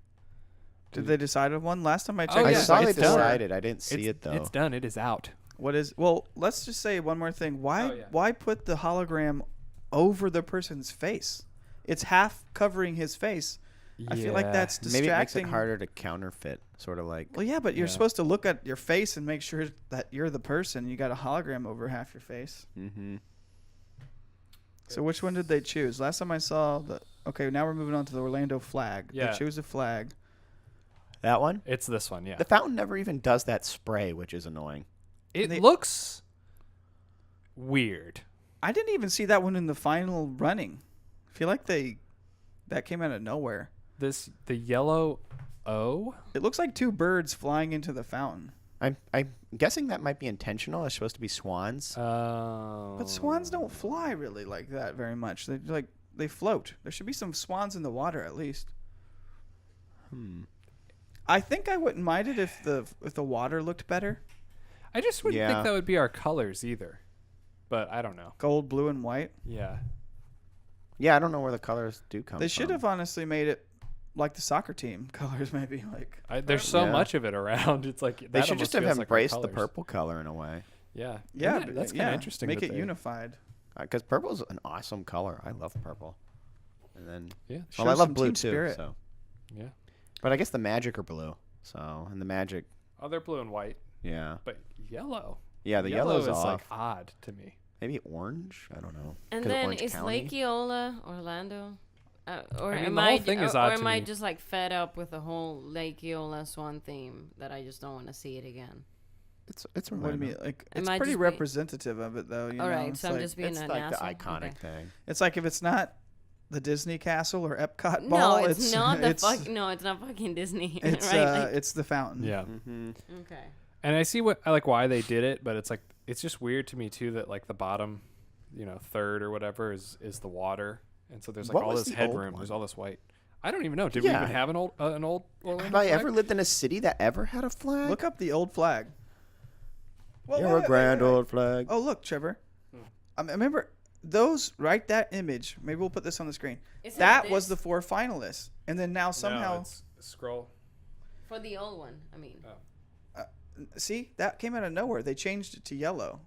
Did they decide on one? Last time I checked, Oh, I yeah, saw they it's done. decided. I didn't see it though. It's done. It is out. What is? Well, let's just say one more thing. Why? Oh, yeah. Why put the hologram over the person's face? It's half covering his face. I feel like that's Maybe it makes it distracting. harder to counterfeit, sort of like. Well, yeah, but you're Yeah. supposed to look at your face and make sure that you're the person. You got a hologram over half your face. Mm-hmm. So which one did they choose? Last time I saw the. Okay, now we're moving on to the Orlando flag. Yeah. They choose a flag. That one. It's this one, yeah. The fountain never even does that spray, which is annoying. It they- looks weird. I didn't even see that one in the final running. I feel like that came out of nowhere. The yellow O. It looks like two birds flying into the fountain. I'm guessing that might be intentional. It's supposed to be swans. But swans don't fly really like that very much. They float. There should be some swans in the water at least. I think I wouldn't mind it if the water looked better. I just wouldn't Yeah. think that would be our colors either. But I don't know. Gold, blue, and white. Yeah. Yeah, I don't know where the colors do come from. They should have honestly made it like the soccer team colors, maybe like. There's so Yeah. much of it around. It's like They that should just almost have feels like our embraced the colors. purple color in a way. Yeah. Yeah, Isn't it? That's kind of interesting. Make that it they- unified. Because purple's an awesome color. I love purple. And then, Yeah. well, I Shows love some blue team too. spirit. So, Yeah. but I guess the Magic are blue. So, and the Magic, Oh, they're blue and white, yeah, but yellow. yeah, the yellow yellow's is off. like odd to me. Maybe orange. I don't know. And 'Cause of then Orange is County? Lake Eola Orlando? Or I mean, am the whole I thing is or odd am to I me. just like fed up with the whole Lake Eola Swan theme that I just don't want to see it again? It's What do you Orlando. mean? Like Am it's I pretty just representative of it, though. You All know? right, It's so I'm like, just being It's an like the asshole. iconic Okay. thing. It's like if it's not the Disney Castle or Epcot No, Ball, it's not the it's, no, it's not fucking Disney. It's right? Like, it's the fountain. Yeah. Mm-hmm. okay. And I see why they did it, but it's like it's just weird to me too that like the bottom, third or whatever is the water, and so there's like What all was this the old headroom. one? There's all this white. I don't even know. Did we Yeah. even have an old Orlando Have I ever flag? lived in a city that ever had a flag? Look up the old flag. Well, You're a grand old flag. Oh, look, Trevor. I remember those. Right, that image. Maybe we'll put this on the screen. Is it That was the this? 4 finalists, and then now somehow No, it's scroll. For the old one, I mean. see that came out of nowhere. They changed it to yellow.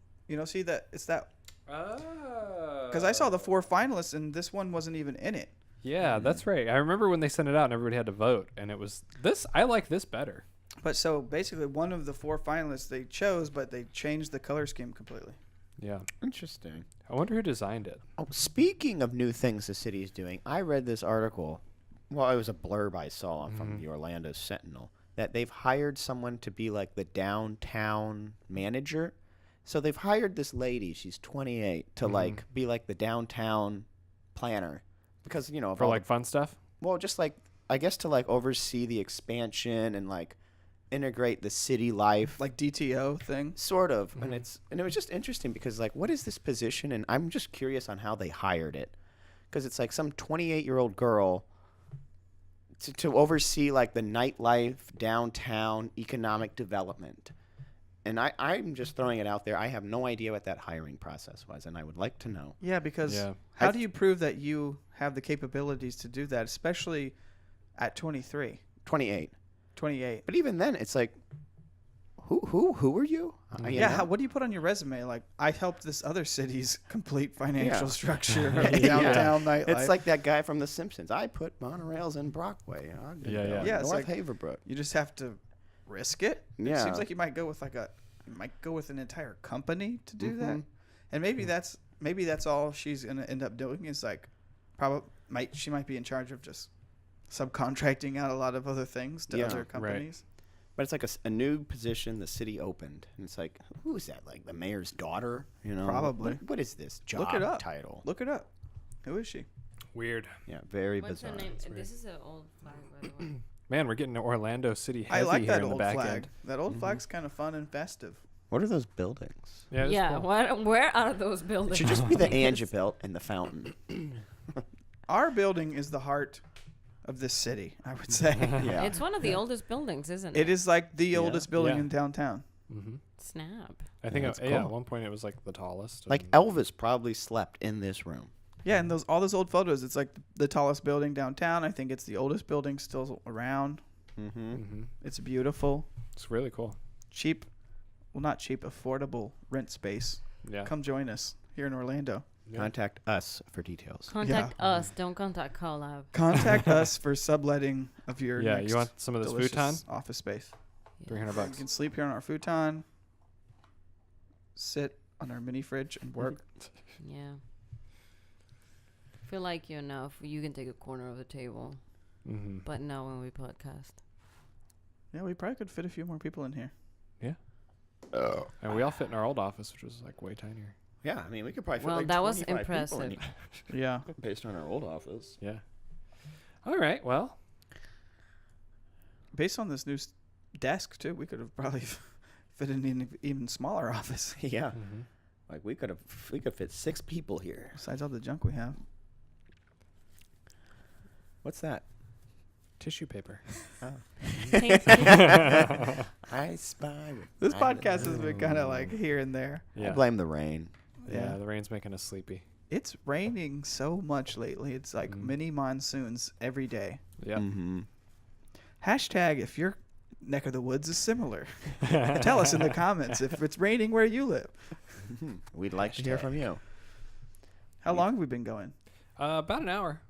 See that it's that because I saw the 4 finalists, and this one wasn't even in it. Yeah, that's right. I remember when they sent it out and everybody had to vote, and it was this. I like this better. But so basically, one of the 4 finalists they chose, but they changed the color scheme completely. Yeah. Interesting. I wonder who designed it. Oh, speaking of new things the city is doing, I read this article. Well, it was a blurb I saw from the Orlando Sentinel that they've hired someone to be like the downtown manager. So they've hired this lady. She's 28 to like be like the downtown planner because of For all like fun stuff? well, just like I guess to like oversee the expansion and like integrate the city life. Like DTO thing. Sort of, and it was just interesting because like, what is this position? And I'm just curious on how they hired it, because it's like some 28-year-old girl to oversee like the nightlife, downtown, economic development. And I'm just throwing it out there. I have no idea what that hiring process was, and I would like to know. Yeah, because Yeah. how do you prove that you have the capabilities to do that, especially at 23, 28, 28? but even then, it's like, who are you? You Yeah, know? what do you put on your resume? Like, I helped this other city's complete financial Yeah. structure Yeah. of downtown nightlife. It's like that guy from The Simpsons. I put monorails in Brockway. Yeah. Yeah, it's North like- Haverbrook. you just have to risk it. It Yeah. seems like you might go with an entire company to do that, and maybe that's all she's gonna end up doing is like, she might be in charge of just subcontracting out a lot of other things to Yeah, other right. companies. But it's like a new position the city opened. And it's like, who is that? Like the mayor's daughter? Probably. What is this job Look it up. title? Look it up. Who is she? Weird. Yeah, very What's bizarre. her name? This is an old flag, by the way. Man, we're getting to Orlando City I heavy like here that in the old back flag. end. That old flag's kind of fun and festive. What are those buildings? Yeah. it's Yeah, cool. where are those buildings? It should just be the Because- Angevelt and the fountain. Our building is the heart of this city, I would say. Yeah. It's one of the oldest buildings, isn't it? It is like the Yeah. oldest building Yeah. in downtown. Snap. I think Yeah, it's at cool. one point it was like the tallest. Like and- Elvis probably slept in this room. Yeah, and all those old photos, it's like the tallest building downtown. I think it's the oldest building still around. Mm-hmm. It's beautiful, It's really cool. cheap. Well, not cheap, affordable rent space. Yeah. Come join us here in Orlando. Contact us for details. Contact us. Don't contact Collab. Contact us for subletting of your Yeah, next you want some of this delicious futon? office space. Yeah. $300. You can sleep here on our futon, sit on our mini fridge and work. Yeah. Feel like you can take a corner of the table, Mm-hmm. but no when we podcast. Yeah, we probably could fit a few more people in here. And we all fit in our old office, which was like way tinier. Yeah, I mean, we could probably fit Well, like that was 25 people in impressive. here Yeah. based on our old office. Yeah. All right. Well, Based on this new desk, too, we could have probably fit in an even smaller office Yeah, mhm. like we could fit 6 people here. besides all the junk we have. What's that? Tissue paper. Oh. Thank I spy. This podcast has been kind of like here and there. Yeah. I blame the rain. Yeah. Yeah. The rain's making us sleepy. It's raining so much lately. It's like mini monsoons every day. Yeah. Mm-hmm. Hashtag if your neck of the woods is similar. Tell us in the comments if it's raining where you live. We'd like to hear from you. How long have we been going? About an hour.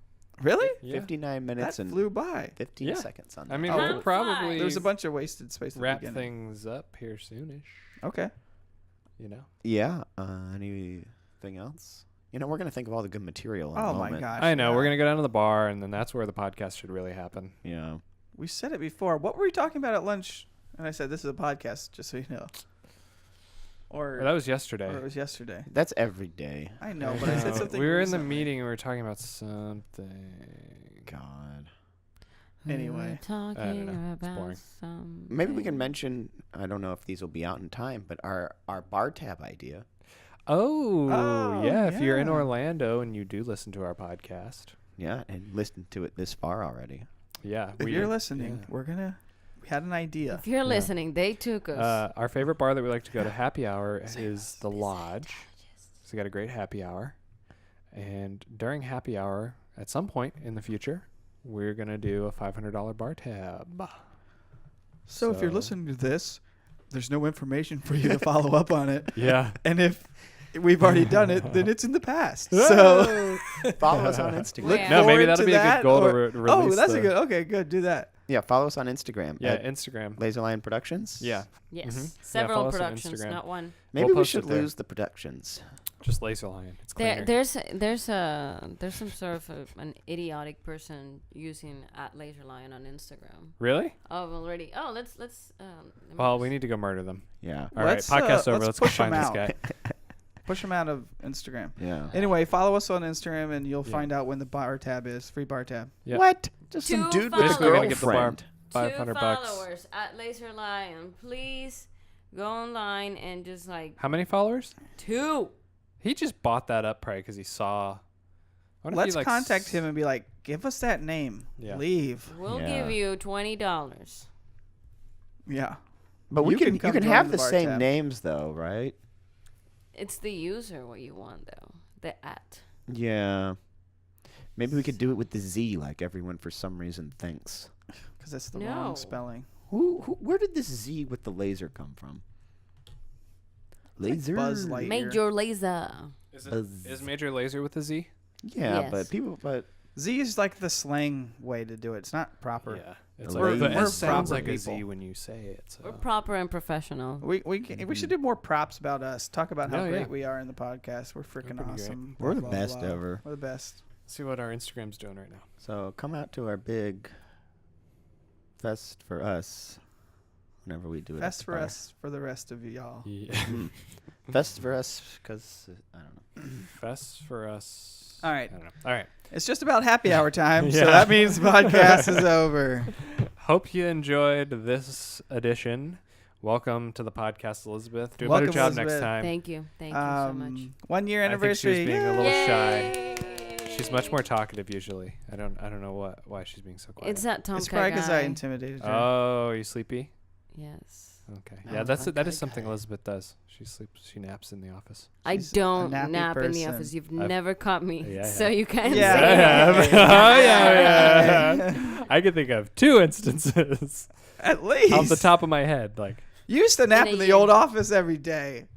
Really? Yeah. 59 minutes That and flew by. 15 Yeah. seconds on that. I mean, Oh. we'll probably There was a bunch of wasted space at the wrap beginning. things up here soonish. Okay. You know. Yeah. Anything else? You know, we're going to think of all the good material in a Oh my moment. gosh. I know. yeah. We're gonna go down to the bar, and then that's where the podcast should really happen. Yeah. We said it before. What were we talking about at lunch? And I said this is a podcast, just so you know. Or, Well, that was yesterday. or it was yesterday. That's every day. I know, but I said No, something. we were in the recently. meeting and we were talking about something. God. Anyway. talking know. It's about boring. Maybe we can mention, I don't know if these will be out in time, but our bar tab idea. Oh, Oh, yeah. If you're in yeah. Orlando and you do listen to our podcast, Yeah, and listened to it this far already. yeah. If you're listening, we had an idea. If you're listening, they took us. Our favorite bar that we like to go to happy hour is the Lodge. So we got a great happy hour. And during happy hour, at some point in the future, we're going to do a $500 bar tab. So if you're listening to this, there's no information for you to follow up on it. Yeah. And if we've already done it, then it's in the past. So Follow us on Instagram. Look No, maybe forward that'll to be a that, good goal to or- release. Oh, that's a good. Okay, good. Do that. Yeah, follow us on Instagram. Yeah, at Instagram. Laserline Productions. Yeah. yes. Mhm. Yeah, Several follow us on productions, Instagram. not one. Maybe We'll we post should it there. lose the productions. Just Laserline. It's There, cleaner. there's some sort of an idiotic person using @laserlion on Instagram. Really? Oh, already. Oh, let's. let me Well, we just- need to go murder them. Yeah. All right, Let's, podcast over. let's Let's go push 'em find this out. guy. Push them out of Instagram. Yeah. Anyway, follow us on Instagram, and you'll Yeah. find out when the bar tab is. Free bar tab. Yep. What? Just some Two dude with a Basically, we're gonna get the bar girlfriend. 500 2 bucks. followers @laserlion. Please go online and just like How many followers? 2. He just bought that up probably because he saw. What if he, Let's like, contact him and be like, "Give us that name. Yeah. Leave." We'll Yeah. give you $20. Yeah. But we You can can come you can join have the the bar same tab. names though, right? It's the user what you want though. The @ Yeah. Maybe we could do it with the Z like everyone for some reason thinks. Because that's the No. wrong spelling. Where did this Z with the laser come from? Laser. Buzz Lightyear. Major Laser. Is Major Laser with a Z? Yeah, Yes. but Z is like the slang way to do it. It's not proper. Yeah. It's We're- like the we're S sounds proper like a Z people. when you say it. So. We're proper and professional. We should do more props about us. Talk about how Oh, great yeah. we are in the podcast. We're freaking pretty great. awesome. We're the Blah, best blah. ever. We're the best. See what our Instagram's doing right now. so come out to our big fest for us whenever we do it. at Best the for bar. us, for the rest of y'all. Yeah. Mm. Fest for us because I don't know. Fest for us. All right. I don't know. All right. It's just about happy hour time, so Yeah. that means the podcast is over. Hope you enjoyed this edition. Welcome to the podcast, Elizabeth. Do a Welcome, better job next Elizabeth. time. Thank you so much. 1 year I think she was anniversary. being a little Yay! shy. She's much more talkative usually. I don't know why she's being so quiet. It's that Tom It's probably because I guy. intimidated her. Oh, are you sleepy? Yes. Okay. Oh, Yeah, that okay, is something okay. Elizabeth does. She sleeps. She naps in the office. I She's a don't nappy nap in the person. office. You've I've- never caught me, Yeah, I so have. you can't Yeah. say I that. have. Oh yeah. I can think of 2 instances At least. off the top of my head. Like You used to nap In a in the year. old office every day.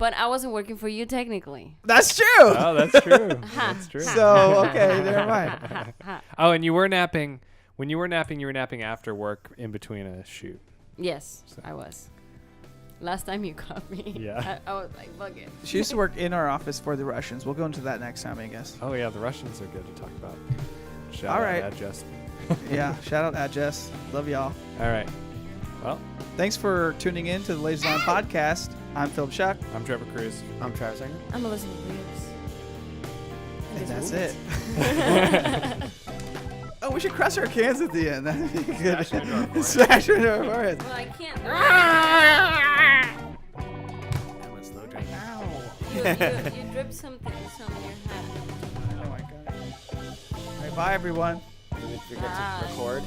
But I wasn't working for you technically. That's true. Oh, that's true. That's true. So okay, never mind. Oh, and you were napping. When you were napping after work in between a shoot. Yes, I was. Last time you caught me. Yeah. I was like, fuck it. She used to work in our office for the Russians. We'll go into that next time, I guess. Oh yeah, the Russians are good to talk about. Shout All out right. Ad Jess. Yeah. Shout out at Jess. Love y'all. All right. Well, Thanks for tuning in to the Ladies Line podcast. I'm Philip Shuck, I'm Trevor Cruz. I'm Travis Engel. I'm Elizabeth Williams. and that's it. Oh, we should crush our cans at the end. That'd be good. Smash it into our foreheads. Well, I can't. Slow drink. You dripped something some in your hat. Oh my god. All right, bye everyone. You forget Bye. to record.